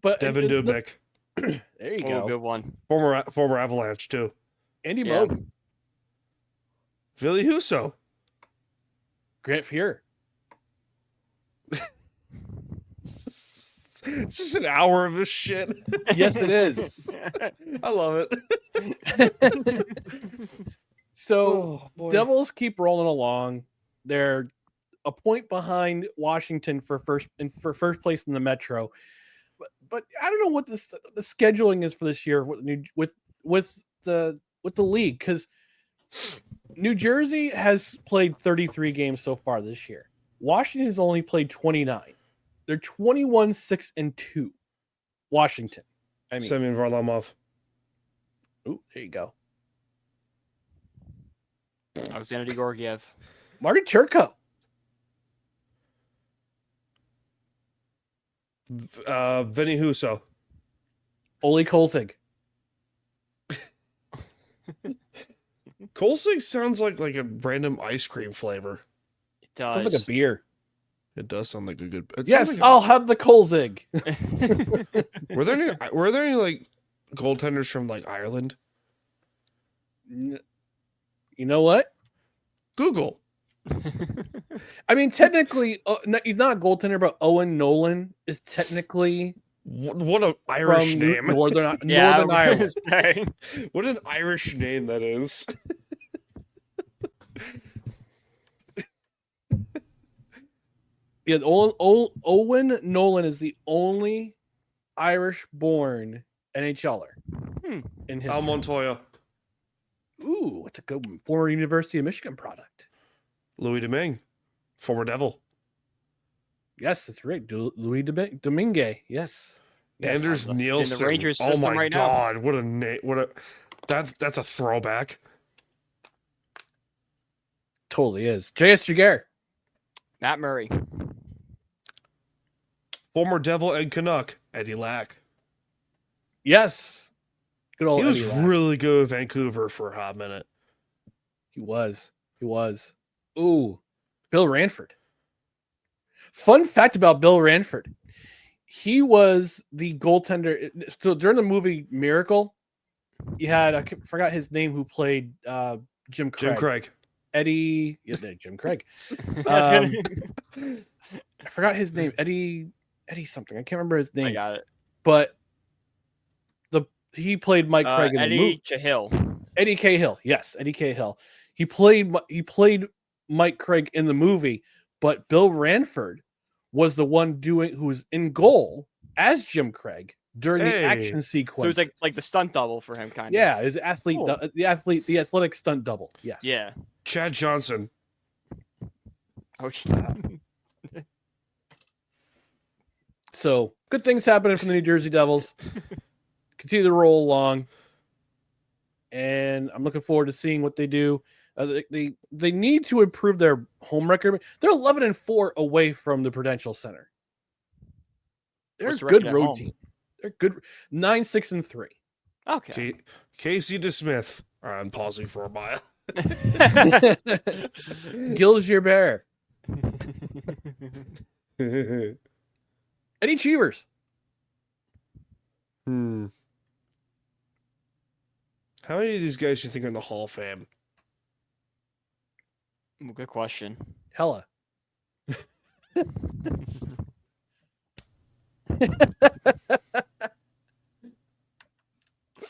but Devin Dubik, there you go. Good one. former Avalanche too. Andy Moog, Ville Husso, Grant Fuhr. It's just an hour of this shit. Yes, it is. I love it. So Devils keep rolling along. They're a point behind Washington for first place in the Metro. But I don't know what the scheduling is for this year with the league, because New Jersey has played 33 games so far this year. Washington has only played 29. They're 21-6-2. Washington. I mean, Semyon Varlamov. Oh, there you go. Alexander Georgiev. Marty Turco. Vinny Husso. Ole Kolzig. Kolzig sounds like a random ice cream flavor. It does. Sounds like a beer. It does sound like a good. Yes, I'll have the Kolzig. Were there any like goaltenders from like Ireland? You know what? Google. I mean, technically, he's not a goaltender, but Owen Nolan is technically What an Irish from name. Northern Ireland. What an Irish name that is. Yeah, Owen Nolan is the only Irish-born NHLer in history. Al Montoya. Ooh, what's a good one? Former University of Michigan product. Louis Domingue, former Devil. Yes, that's right. Louis Domingue. Yes. Anders Nielsen. In the Rangers oh system my right god, what a name! That's a throwback. Totally is. J.S. Jaguar. Matt Murray. Former Devil and Canuck, Eddie Lack. Yes. Good old He was Eddie Lack. really good with Vancouver for a hot minute. He was. Ooh, Bill Ranford. Fun fact about Bill Ranford. He was the goaltender. So during the movie Miracle, you had, I forgot his name, who played Jim Craig. Jim Craig. Eddie. Yeah, Jim Craig. I forgot his name. Eddie something. I can't remember his name. I got it. But he played Mike Craig in the movie. Eddie Cahill. Eddie Cahill. Yes, Eddie Cahill. He played Mike Craig in the movie, but Bill Ranford was the one who was in goal as Jim Craig during the action sequence. So it was like the stunt double for him, kind of. Yeah, his athlete, Cool. the athletic stunt double. Yes. Yeah. Chad Johnson. Oh, So good things happening from the New Jersey Devils. Continue to roll along, and I'm looking forward to seeing what they do. They need to improve their home record. They're 11-4 away from the Prudential Center. They're a good road team. They're good. 9-6-3. Okay. Casey DeSmith. All right, I'm pausing for a while. Gilles Gilbert. Eddie Cheevers. How many of these guys do you think are in the Hall of Fame? Good question. Hella.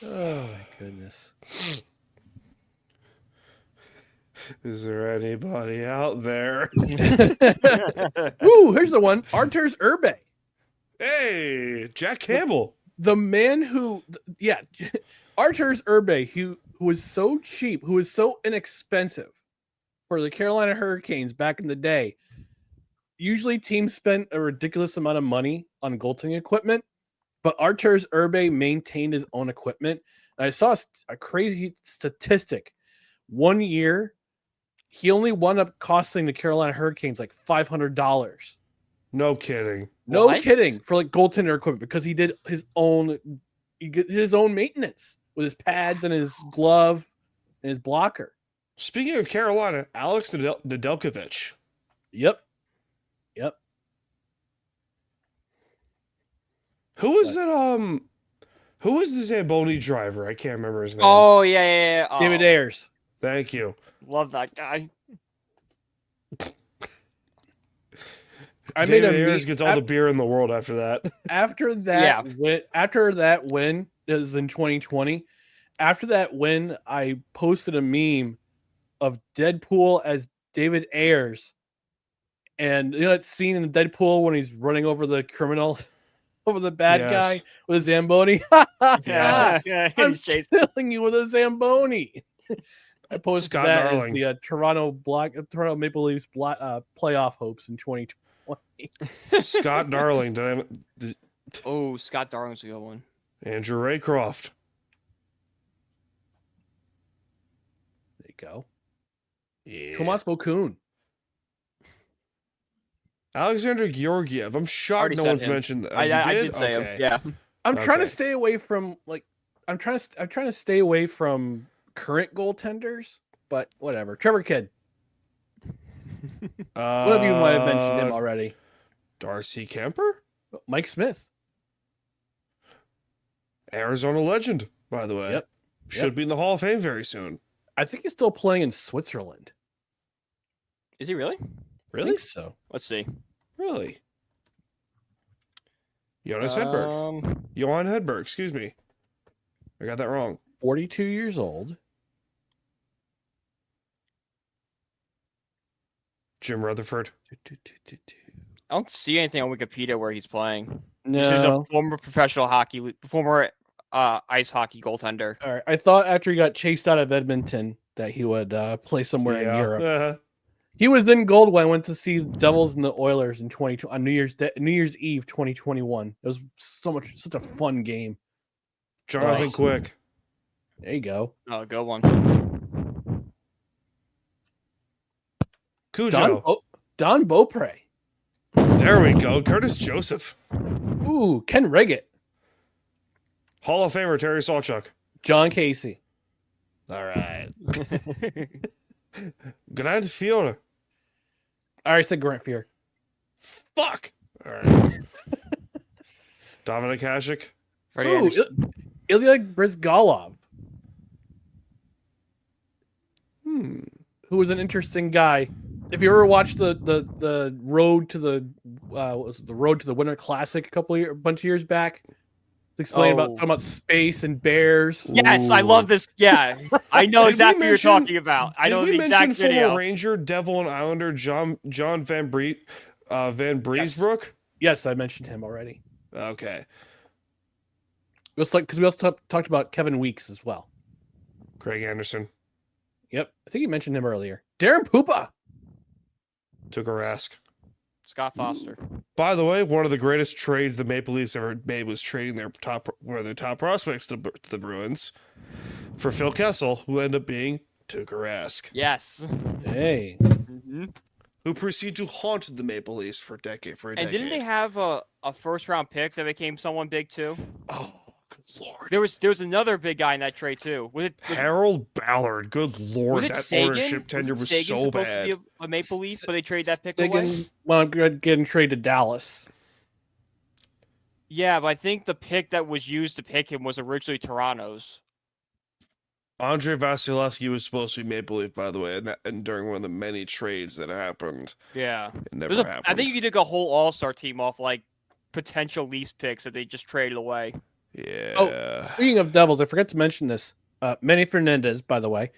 Oh my goodness. Is there anybody out there? Ooh, here's the one. Arturs Urbe. Hey, Jack Campbell. The man who, yeah, Arturs Urbe, who was so cheap, who was so inexpensive for the Carolina Hurricanes back in the day. Usually teams spent a ridiculous amount of money on goaltending equipment, but Arturs Urbe maintained his own equipment. And I saw a crazy statistic. 1 year, he only wound up costing the Carolina Hurricanes like $500. No kidding. No What? kidding, for like goaltender equipment, because he did his own maintenance with his pads and his glove and his blocker. Speaking of Carolina, Alex Nedeljkovic. Yep. Who was that? Who was the Zamboni driver? I can't remember his name. Oh, yeah. Oh, David Ayers. Thank you. love that guy. I David made a Ayers gets all the beer in the world after that. after that win is in 2020. After that win, I posted a meme of Deadpool as David Ayers, and you know that scene in Deadpool when he's running over the criminal, over the bad guy with a Zamboni. Yeah. I'm He's chasing. killing you with a Zamboni. I posted Scott that Darling. as the Toronto Maple Leafs playoff hopes in 2020. Scott Darling. Oh, Scott Darling's a good one. Andrew Raycroft. There you go. Yeah. Tomas Vokoun. Alexander Georgiev. I'm shocked Already no said one's him. mentioned that. I did say him. Yeah. I'm trying to Okay. stay away from I'm trying to stay away from current goaltenders, but whatever. Trevor Kidd. One of you might have mentioned him already. Darcy Kemper? Mike Smith. Arizona legend, by the way. Yep. Should be in the Hall of Fame very soon. I think he's still playing in Switzerland. Is he really? I Really? think so. Let's see. Really? Jonas Hedberg. Johan Hedberg, excuse me. I got that wrong. 42 years old. Jim Rutherford. I don't see anything on Wikipedia where he's playing. He's just a No. former professional former ice hockey goaltender. All right. I thought after he got chased out of Edmonton that he would play somewhere in Europe. Uh-huh. He was in gold when I went to see Devils and the Oilers in 20 on New Year's Eve 2021. It was such a fun game. Jonathan Nice. Quick. There you go. Oh, good one. Cujo. Don Beaupre. There we go. Curtis Joseph. Ooh, Ken Reggett. Hall of Famer Terry Sawchuk. John Casey. All right. Grant Fiore. I already said Grant Fuhr. Fuck. All right. Dominic Hasek. Freddie Ooh, Anderson. Ilya Brizgalov, who was an interesting guy. If you ever watched the road to the road to the Winter Classic a bunch of years back, it's explaining talking about space and bears. Yes, I love this. Yeah, I know Did we exactly what you're mention- talking about. I know Did we the exact mention video. former Ranger, Devil, and Islander John Van Briesbroek? Yes, I mentioned him already. Okay. Because we also talked about Kevin Weeks as well. Craig Anderson. Yep, I think you mentioned him earlier. Darren Pupa. Took a Rask. Scott Foster. By the way, one of the greatest trades the Maple Leafs ever made was trading one of their top prospects to the Bruins for Phil Kessel, who ended up being Tuukka Rask, Yes. Hey. who proceeded to haunt the Maple Leafs for a decade. And didn't they have a first round pick that became someone big too? Oh, good lord! There was another big guy in that trade too. Was Harold Ballard. Good lord, it that Sagan? ownership tenure was Sagan so supposed bad. to be a Maple Leaf, but they trade that pick away? Stiggin, well, I'm getting traded to Dallas. Yeah, but I think the pick that was used to pick him was originally Toronto's. Andre Vasilevsky was supposed to be Maple Leaf, by the way, and during one of the many trades that happened, Yeah. it never happened. I think you could take a whole All-Star team off like potential Leafs picks that they just traded away. Yeah. Oh, speaking of Devils, I forgot to mention this. Manny Fernandez, by the way,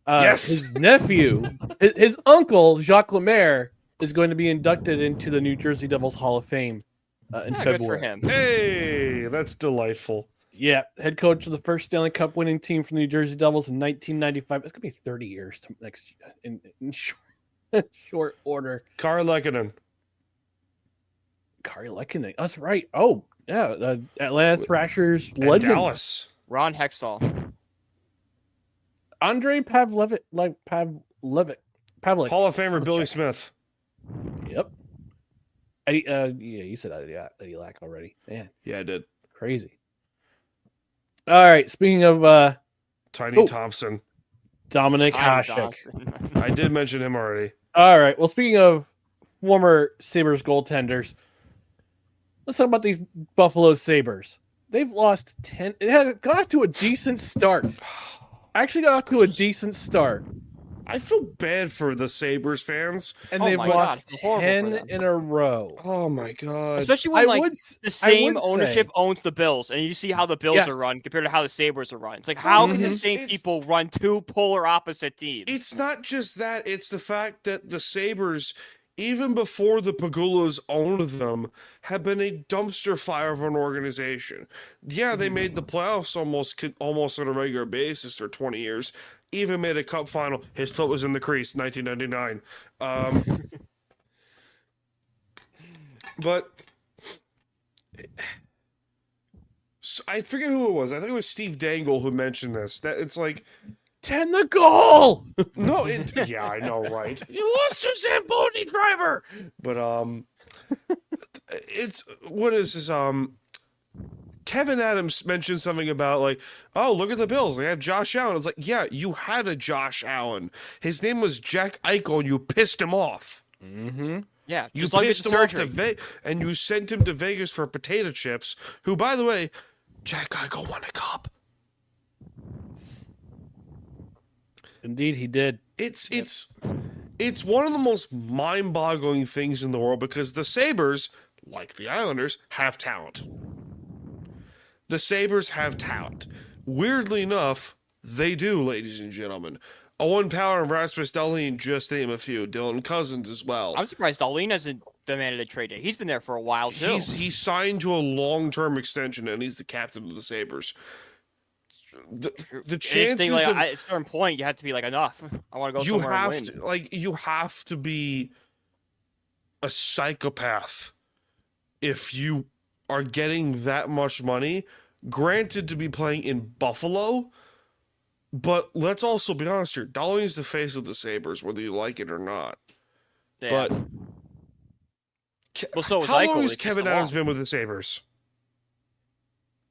Yes. His nephew, his uncle Jacques Lemaire, is going to be inducted into the New Jersey Devils Hall of Fame in Yeah, good for February. him. Hey, that's delightful. Yeah, head coach of the first Stanley Cup winning team from the New Jersey Devils in 1995. It's gonna be 30 years to next in short order. Kari Lehkonen. Kari Lehkonen. That's right. Oh, yeah, the Atlanta Thrashers And legend. Dallas. Ron Hextall. Andrei Pavlevich. Pavlik. Hall of Famer Billy Smith. Yep. Eddie, yeah, you said Eddie Lack already. Man, Yeah, I did. crazy. All right. Speaking of Tiny Thompson. Dominic Time Hasek. Johnson. I did mention him already. All right. Well, speaking of former Sabres goaltenders, let's talk about these Buffalo Sabres. They've lost 10. It got off to a decent start. Actually got off to a decent start. I feel bad for the Sabres fans. And Oh they've my God, lost it's horrible for 10 them. in a row. Oh my god. Especially when the same would ownership say- owns the Bills, and you see how the Bills Yes. are run compared to how the Sabres are run. It's like, how can the Mhm. same It's- people run two polar opposite teams? It's not just that, it's the fact that the Sabres, even before the Pagulas owned them, have been a dumpster fire of an organization. Yeah, they made the playoffs almost on a regular basis for 20 years. Even made a cup final. His foot was in the crease, 1999. But I forget who it was. I think it was Steve Dangle who mentioned this. That it's like 10 the goal. no, yeah, I know, right? You lost your Zamboni driver. But it's what is this? Kevin Adams mentioned something about like, oh, look at the Bills. They have Josh Allen. It's like, yeah, you had a Josh Allen. His name was Jack Eichel, and you pissed him off. Mm-hmm. Yeah, You just let him get pissed the him off to surgery. and you sent him to Vegas for potato chips. Who, by the way, Jack Eichel won a cup. Indeed, he did. It's one of the most mind-boggling things in the world because the Sabres, like the Islanders, have talent. The Sabres have talent. Weirdly enough, they do, ladies and gentlemen. Owen Power and Rasmus Dahlin, just to name a few. Dylan Cousins as well. I'm surprised Dahlin hasn't demanded a trade. He's been there for a while too. He's signed to a long-term extension, and he's the captain of the Sabres. The It's chances like, of at a certain point, you have to be like, enough. I want to go you somewhere and have win. to you have to be a psychopath if you are getting that much money. Granted, to be playing in Buffalo, but let's also be honest here. Dahlin's the face of the Sabres, whether you like it or not. Yeah. But Well, so was how Eichel. long They has pissed Kevin him Adams off. been with the Sabres?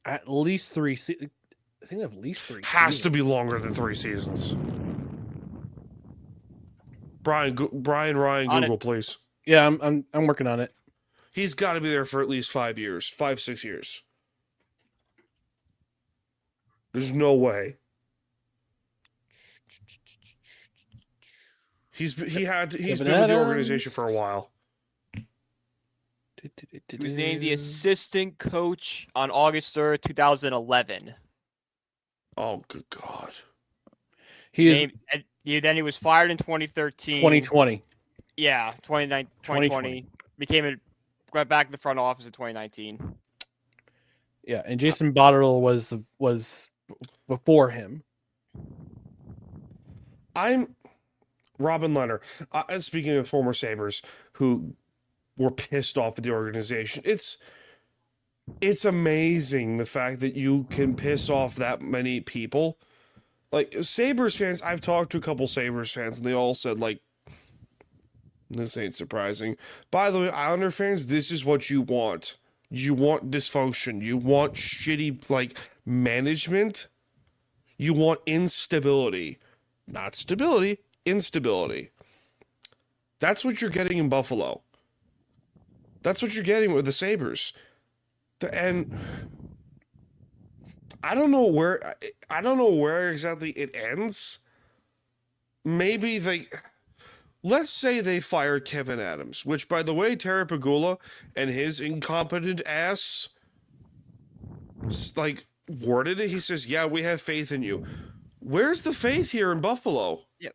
At least 3 I think at least 3 Has to be longer than 3 seasons. Brian Ryan, On Google, it. please. Yeah, I'm working on it. He's got to be there for at least 5 years, 5-6 years. There's no way. He's been Kevin with the organization Adams. for a while. He was named the assistant coach on August 3rd, 2011. Oh, good God. He is Then he was fired in 2013. 2020. Yeah, 2020. Got back in the front office in 2019. Yeah, and Jason Botterill was before him. I'm Robin Leonard. Speaking of former Sabres who were pissed off at the organization, it's amazing the fact that you can piss off that many people. Like Sabres fans, I've talked to a couple Sabres fans, and they all said like, "This ain't surprising." By the way, Islander fans, this is what you want. You want dysfunction. You want shitty like management. You want instability. Not stability, instability. That's what you're getting in Buffalo. That's what you're getting with the Sabres. And I don't know where exactly it ends. Maybe let's say they fire Kevin Adams, which by the way, Terry Pagula and his incompetent ass like worded it. He says, "Yeah, we have faith in you." Where's the faith here in Buffalo? Yeah.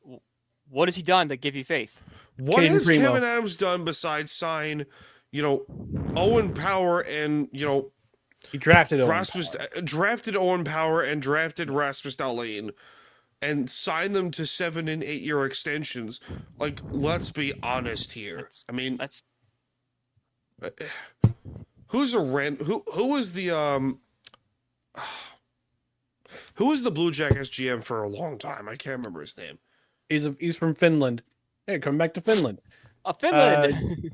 What has he done to give you faith? What Caden has Primo. Kevin Adams done besides sign, Owen Power and, He drafted Owen Rasmus, Power. drafted Owen Power and drafted Rasmus Dahlin and signed them to 7 and 8 year extensions? Like, let's be honest here. I mean, That's who was the who was the Blue Jackets GM for a long time? I can't remember his name. He's from Finland. Hey, coming back to Finland. Finland.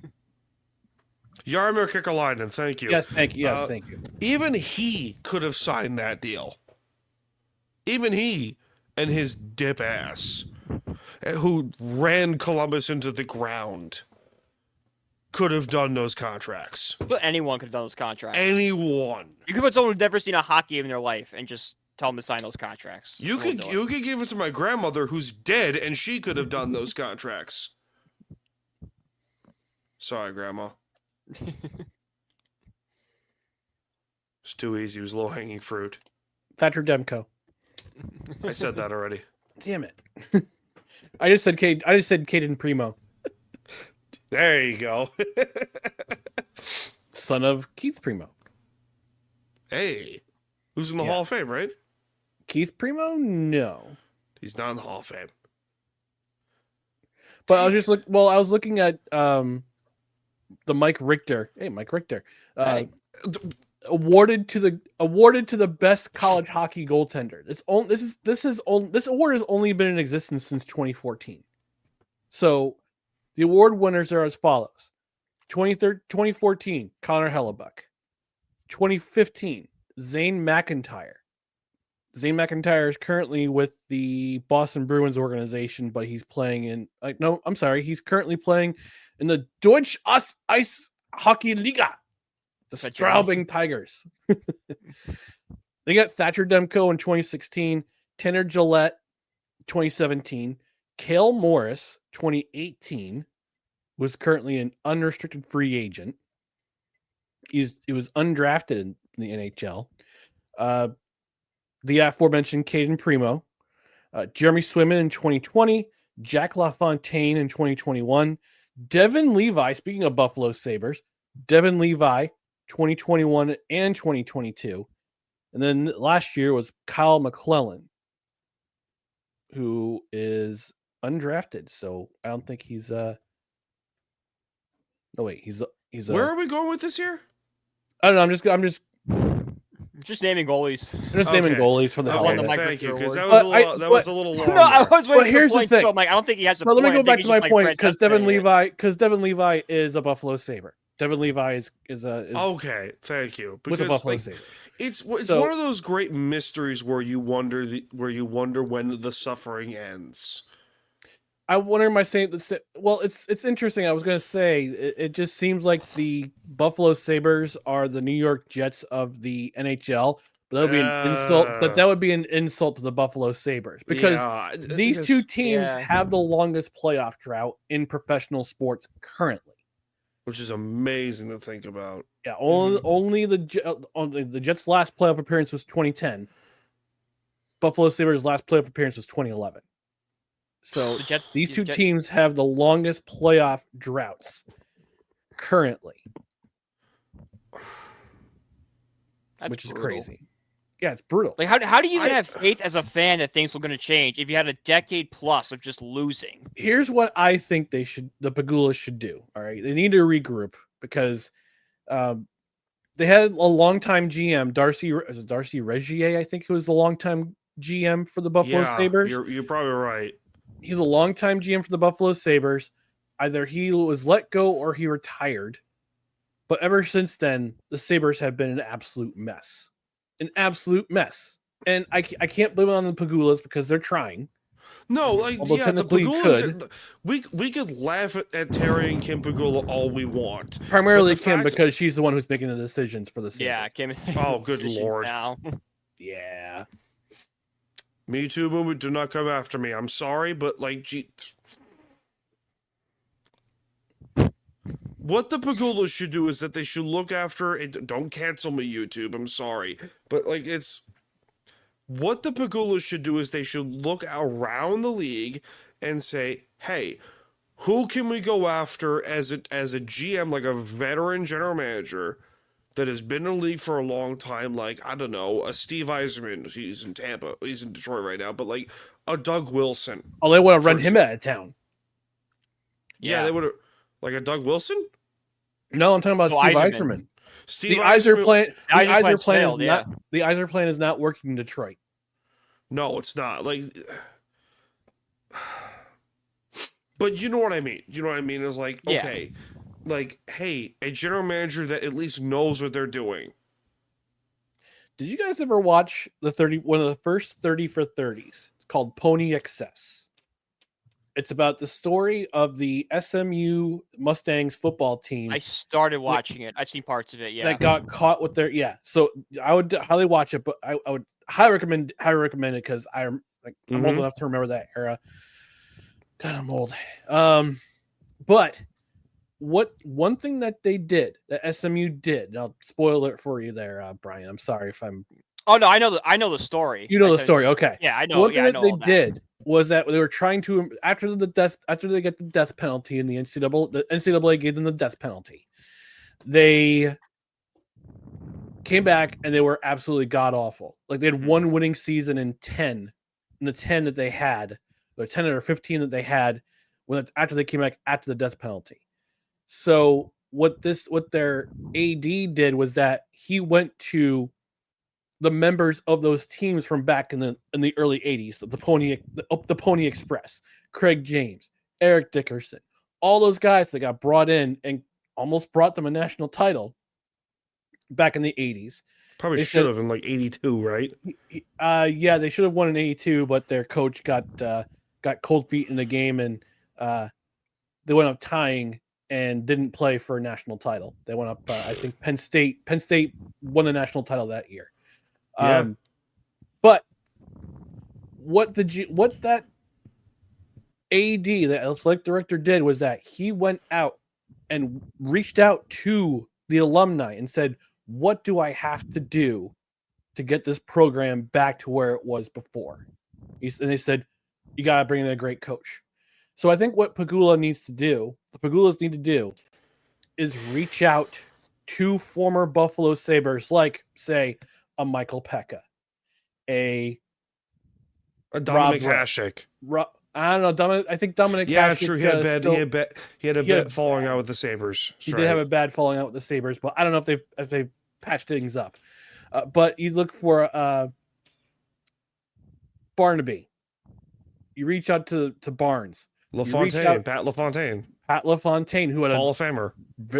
Jaromir Kekalainen, thank you. Yes, thank you. Yes, thank you. Even he could have signed that deal. Even he and his dip ass, who ran Columbus into the ground, could have done those contracts. But anyone could have done those contracts. Anyone. You could put someone who's never seen a hockey game in their life and just tell them to sign those contracts. You could give it to my grandmother who's dead, and she could have done those contracts. Sorry, Grandma. It's too easy. It was low-hanging fruit. Thatcher Demko. I said that already. Damn it. I just said Caden Primo. There you go. Son of Keith Primo. Hey. Who's in the Hall of Fame, right? Keith Primo? No. He's not in the Hall of Fame. But I was looking at the Mike Richter. Hey, Mike Richter. Awarded to the best college hockey goaltender. This award has only been in existence since 2014. So the award winners are as follows: 2014, Connor Hellebuck; 2015, Zane McIntyre. Zane McIntyre is currently with the Boston Bruins organization, but he's playing in he's currently playing in the Deutsche Ice Hockey Liga, the Straubing Tigers. They got Thatcher Demko in 2016, Tanner Gillette 2017, Cale Morris 2018 was currently an unrestricted free agent. He was undrafted in the NHL. The aforementioned Caden Primo, Jeremy Swayman in 2020, Jack LaFontaine in 2021, Devin Levi, speaking of Buffalo Sabres, Devin Levi, 2021 and 2022. And then last year was Kyle McClellan, who is undrafted. So I don't think he's no wait, he's Where are we going with this here? I don't know, I'm just naming goalies. naming goalies for the hell of it. Thank you, because that was a little long. No, I was waiting. But here's the thing. I'm like, I don't think he has a But let me point. go I back think to my he's just point like because Devin Levi is a Buffalo Sabre. Devin Levi is okay. Thank you. with the Because Buffalo Sabres. it's one of those great mysteries where you wonder when the suffering ends. I wonder, am I saying this? Well, it's interesting. I was going to say it just seems like the Buffalo Sabres are the New York Jets of the NHL. But that would be an insult. But that would be an insult to the Buffalo Sabres because these two teams have the longest playoff drought in professional sports currently, which is amazing to think about. Yeah, only the Jets' last playoff appearance was 2010. Buffalo Sabres' last playoff appearance was 2011. So these two teams have the longest playoff droughts currently, which is crazy. Yeah, it's brutal. Like, how do you even have faith as a fan that things were going to change if you had a decade plus of just losing? Here's what I think the Pagulas should do. All right, they need to regroup because they had a longtime GM, Darcy Regier, I think, who was the longtime GM for the Buffalo Sabres. You're probably right. He's a longtime GM for the Buffalo Sabres. Either he was let go or he retired. But ever since then, the Sabres have been an absolute mess. An absolute mess. And I can't blame it on the Pagulas because they're trying. No, like, although the technically Pagulas, we could laugh at Terry and Kim Pagula all we want. Primarily Kim, because she's the one who's making the decisions for the Sabres. Yeah, Kim. Oh, good Lord. Now. Yeah. Me Too movement, do not come after me. I'm sorry, but like, what the Pagulas should do is that they should look after it. Don't cancel me, YouTube. I'm sorry, but like, What the Pagulas should do is they should look around the league and say, hey, who can we go after as a GM, like a veteran general manager that has been in the league for a long time, like, I don't know, a Steve Yzerman, he's in Tampa, he's in Detroit right now, but like a Doug Wilson. Oh, they want to run him out of town. Yeah, they would have, like a Doug Wilson? No, I'm talking about Steve Yzerman. The Yzer plan is not working in Detroit. No, it's not. Like, but you know what I mean. You know what I mean? Is like, okay, like, hey, a general manager that at least knows what they're doing. Did you guys ever watch one of the first 30 for 30s? It's called Pony Excess. It's about the story of the SMU Mustangs football team. I started watching it. I've seen parts of it. Yeah, that got caught with their So I would highly watch it, but I would highly recommend it because I'm old enough to remember that era. God, I'm old. But one thing that they did, that SMU did, and I'll spoil it for you there, Brian. I'm sorry if I'm. Oh no, I know the story. You know the story, okay? Yeah, I know. One thing that they did was that they were trying to after they get the death penalty in the NCAA gave them the death penalty. They came back and they were absolutely god awful. Like they had one winning season in 10, in the 10 that they had, or 10 or 15 that they had after they came back after the death penalty. So what their AD did was that he went to the members of those teams from back in the early 80s, the Pony Express, Craig James, Eric Dickerson, all those guys that got brought in and almost brought them a national title back in the 80s. Probably should have in like 82, right? Yeah, they should have won in 82, but their coach got cold feet in the game and they went up tying and didn't play for a national title. They went up, I think Penn State won the national title that year. Yeah. But what that AD, the athletic director, did was that he went out and reached out to the alumni and said, what do I have to do to get this program back to where it was before? And they said, you got to bring in a great coach. So I think what the Pagulas need to do is reach out to former Buffalo Sabres, like, say, a Michael Pekka, a Dominic Hasek. I don't know. I think Dominic. Yeah, Hasek, true. He had a bad falling out with the Sabres. He did have a bad falling out with the Sabres, but I don't know if they patched things up. But you look for Barnaby. You reach out to Barnes. Pat LaFontaine, who had Hall of Famer.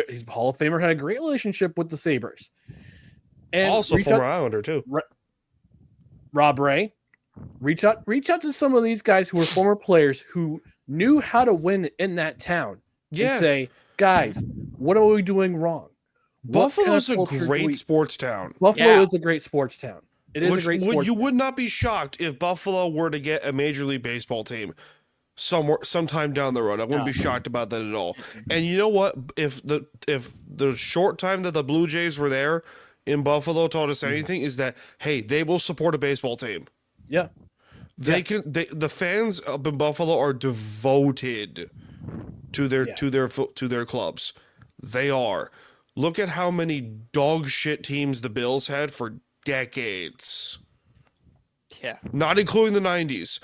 He's Hall of Famer, had a great relationship with the Sabres. And also former Islander too. Rob Ray. Reach out to some of these guys who were former players who knew how to win in that town. Yeah. And say, guys, what are we doing wrong? Buffalo's a great sports town. Buffalo is a great sports town. It is a great sports You town. would not be shocked if Buffalo were to get a Major League Baseball team sometime down the road. I wouldn't be shocked about that at all. And you know what? If the short time that the Blue Jays were there in Buffalo taught us anything, is that, hey, they will support a baseball team. Yeah. The fans up in Buffalo are devoted to their clubs. They are. Look at how many dog shit teams the Bills had for decades. Yeah. Not including the 90s.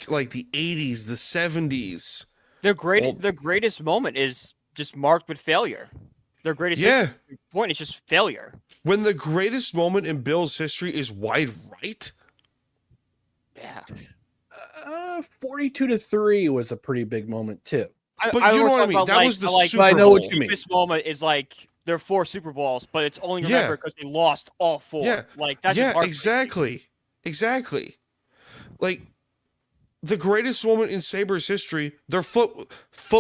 Like the 80s, the 70s. Their greatest moment is just marked with failure. Their greatest point is just failure. When the greatest moment in Bills history is wide right? Yeah. 42-3 was a pretty big moment too. But you know what I mean? That was the Super Bowl. I know what you mean. This moment is like their 4 Super Bowls, but it's only remembered because they lost all 4. Yeah. Like that's just exactly. Like the greatest moment in Sabres history, their foot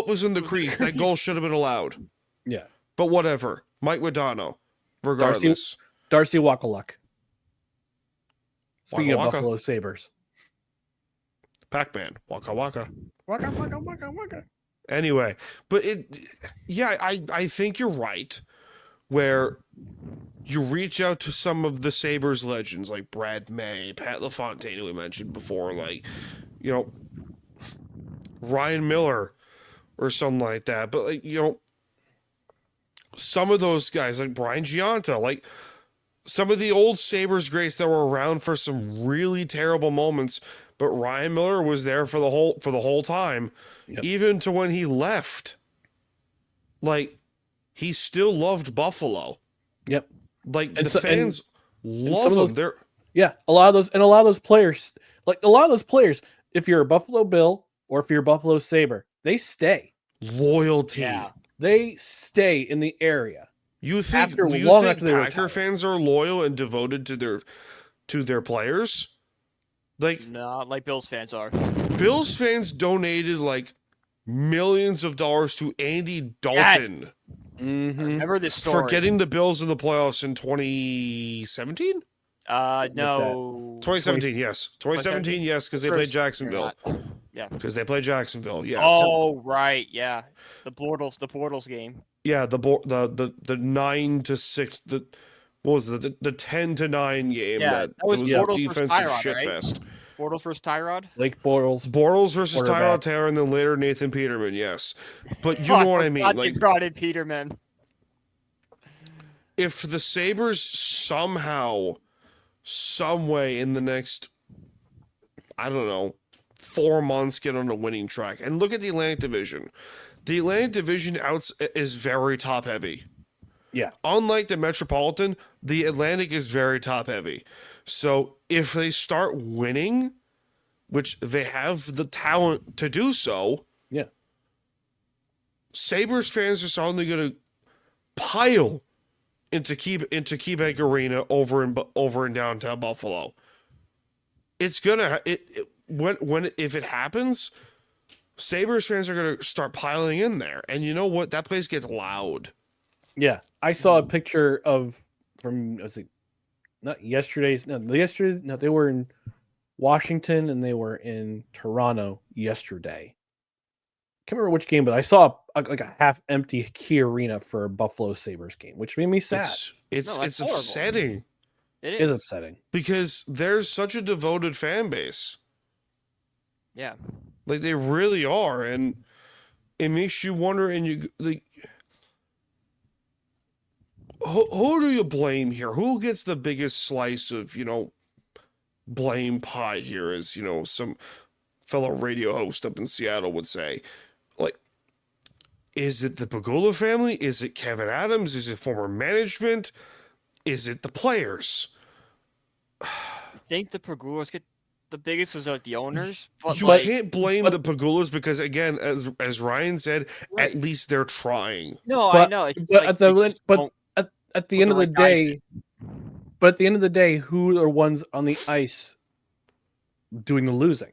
was in the crease. That goal should have been allowed. Yeah. But whatever. Mike Modano, regardless. Darcy Wakaluk. Speaking Waka of Buffalo Sabres. Pac-Man. Waka Waka. Waka Waka Waka Waka. Anyway, but I think you're right, where you reach out to some of the Sabres legends like Brad May, Pat LaFontaine, who we mentioned before, like, you know, Ryan Miller or something like that. But, like, you know, some of those guys, like Brian Giunta, like some of the old Sabres greats that were around for some really terrible moments, but Ryan Miller was there for the whole time, even to when he left. Like, he still loved Buffalo. Yep. Like, the fans love him. They're a lot of those players, if you're a Buffalo Bill or if you're a Buffalo Sabre, they stay. Loyalty. Yeah. They stay in the area. You think Packer fans are loyal and devoted to their players? Like, no, like Bills fans are. Bills fans donated like millions of dollars to Andy Dalton. Yes. Remember this story? For getting the Bills in the playoffs in 2017? No. 2017, yes. 2017, yes, because they played Jacksonville. Yeah. Because they played Jacksonville, yes. Oh, right, yeah. The Bortles game. Yeah, the 9-6, what was it? The 10-9 game. Yeah, that was Bortles defensive Tyrod, shitfest. Right? Bortles versus Tyrod? Blake Bortles. Bortles versus Tyrod Taylor, and then later Nathan Peterman, yes. But you know what I mean. Like, brought in Peterman. If the Sabres somehow, some way in the next, I don't know, 4 months get on a winning track, and look at the Atlantic Division. The Atlantic Division is very top heavy. Yeah. Unlike the Metropolitan, the Atlantic is very top heavy. So if they start winning, which they have the talent to do so, yeah, Sabres fans are suddenly going to pile into KeyBank Arena over in downtown Buffalo. It's gonna if it happens, Sabres fans are going to start piling in there. And you know what? That place gets loud. Yeah. I saw a picture they were in Washington and they were in Toronto yesterday. Can't remember which game, but I saw a half-empty Key Arena for a Buffalo Sabres game, which made me sad. It's upsetting. It is upsetting. Because there's such a devoted fan base. Yeah. Like, they really are, and it makes you wonder, and you, like, who do you blame here? Who gets the biggest slice of, blame pie here, as, some fellow radio host up in Seattle would say? Like, is it the Pegula family? Is it Kevin Adams? Is it former management? Is it the players? I think the Pegulas get the biggest was like the owners. But you can't blame the Pegulas because, again, as Ryan said, at least they're trying. No, I know. At the end of the day, who are ones on the ice doing the losing?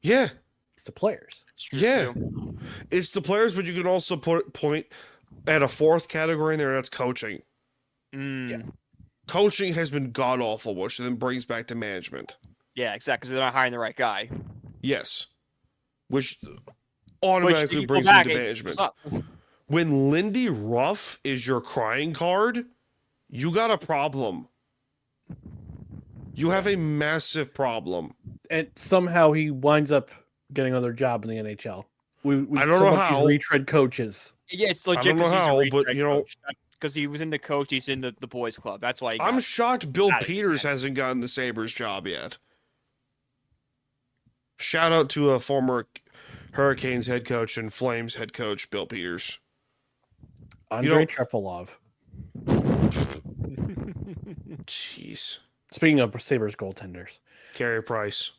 Yeah, it's the players. Yeah, it's the players, but you can also point at a fourth category in there. That's coaching. Yeah. Coaching has been god awful, which then brings back to management. Yeah, exactly. Because they're not hiring the right guy. Yes, which automatically brings them to management. When Lindy Ruff is your crying card, you got a problem. You have a massive problem. And somehow he winds up getting another job in the NHL. We I don't know how. Retread coaches. Yeah, it's legit. I don't know how, but because he was in the coach, he's in the boys club. That's why. I'm shocked Bill Peters hasn't gotten the Sabres job yet. Shout out to a former Hurricanes head coach and Flames head coach, Bill Peters. Andrei Trefilov. Jeez. Speaking of Sabres goaltenders. Carey Price.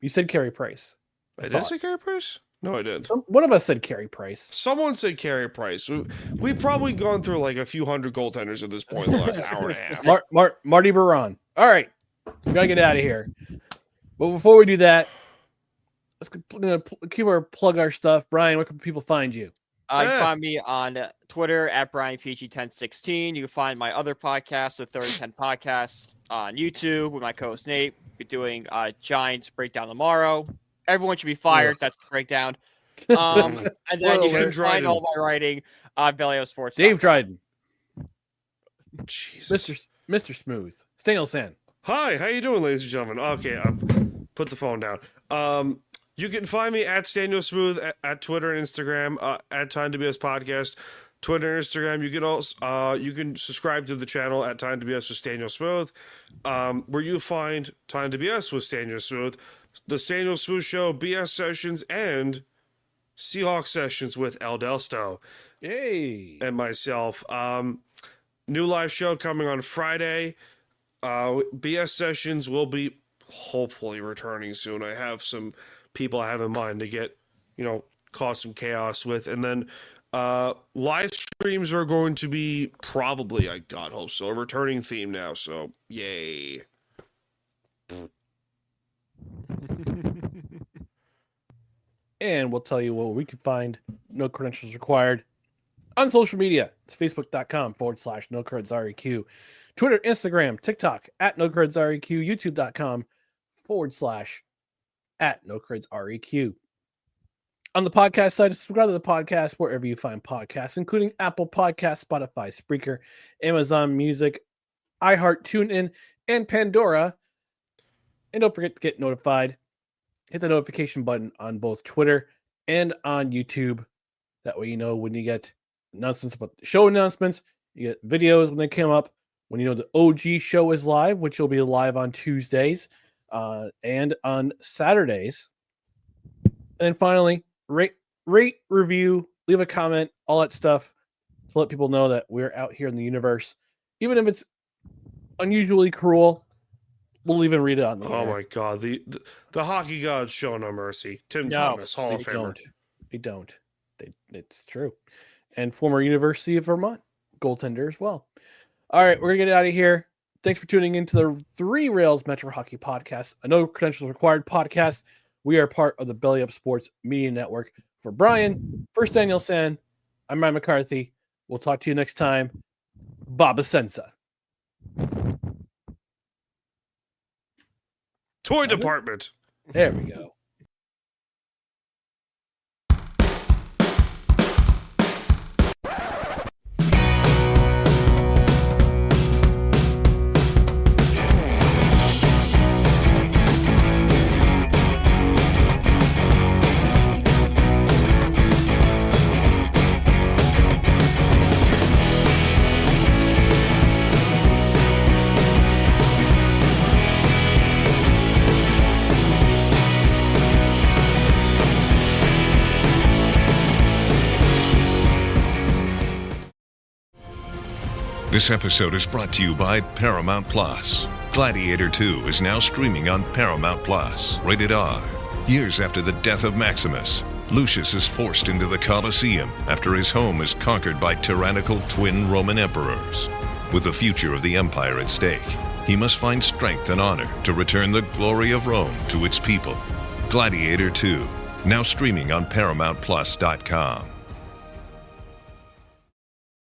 You said Carey Price. I did say Carey Price? No, I did. One of us said Carey Price. Someone said Carey Price. We've probably gone through like a few hundred goaltenders at this point in the last hour and a half. Marty Baron. All right. We got to get out of here. But before we do that, let's plug our stuff. Brian, where can people find you? You can find me on Twitter at BrianPG1016. You can find my other podcast, the 3010 Podcast, on YouTube with my co-host Nate. We're doing Giants Breakdown tomorrow. Everyone should be fired. That's the breakdown. And then you can find all my writing on Belly of Sports. Dave Dryden. Jesus. Mr. Smooth, Staniel San. Hi, how you doing, ladies and gentlemen? Okay, I've put the phone down. You can find me at Staniel Smooth at Twitter and Instagram, at Time to BS Podcast, Twitter and Instagram. You can also you can subscribe to the channel at Time to BS with Staniel Smooth, where you find Time to BS with Staniel Smooth, the Staniel Smooth Show, BS Sessions, and Seahawks Sessions with El Delsto. Yay! And myself. New live show coming on Friday. BS Sessions will be hopefully returning soon. I have some people I have in mind to get, cause some chaos with. And then live streams are going to be probably, I God hope so, a returning theme now. So, yay. And we'll tell you what we can find. No credentials required. On social media, it's facebook.com/NoCredsREQ. Twitter, Instagram, TikTok, at NoCredsREQ. YouTube.com/@NoCredsREQ. On the podcast side, subscribe to the podcast wherever you find podcasts, including Apple Podcasts, Spotify, Spreaker, Amazon Music, iHeart, TuneIn, and Pandora. And don't forget to get notified. Hit the notification button on both Twitter and on YouTube. That way you know when you get announcements about the show announcements, you get videos when they come up, when the OG show is live, which will be live on Tuesdays and on Saturdays. And then finally, rate, review, leave a comment, all that stuff to let people know that we're out here in the universe. Even if it's unusually cruel, we'll even read it on the air. Oh my God, the hockey gods show no mercy. Tim Thomas, Hall of Famer. They don't. It's true. And former University of Vermont goaltender as well. All right, we're going to get out of here. Thanks for tuning into the Three Rails Metro Hockey Podcast, a No Credentials Required podcast. We are part of the Belly Up Sports Media Network. For Brian, for Staniel San, I'm Ryan McCarthy. We'll talk to you next time. Baba Sensa. Toy department. There we go. This episode is brought to you by Paramount Plus. Gladiator 2 is now streaming on Paramount Plus. Rated R. Years after the death of Maximus, Lucius is forced into the Colosseum after his home is conquered by tyrannical twin Roman emperors. With the future of the empire at stake, he must find strength and honor to return the glory of Rome to its people. Gladiator 2, now streaming on ParamountPlus.com.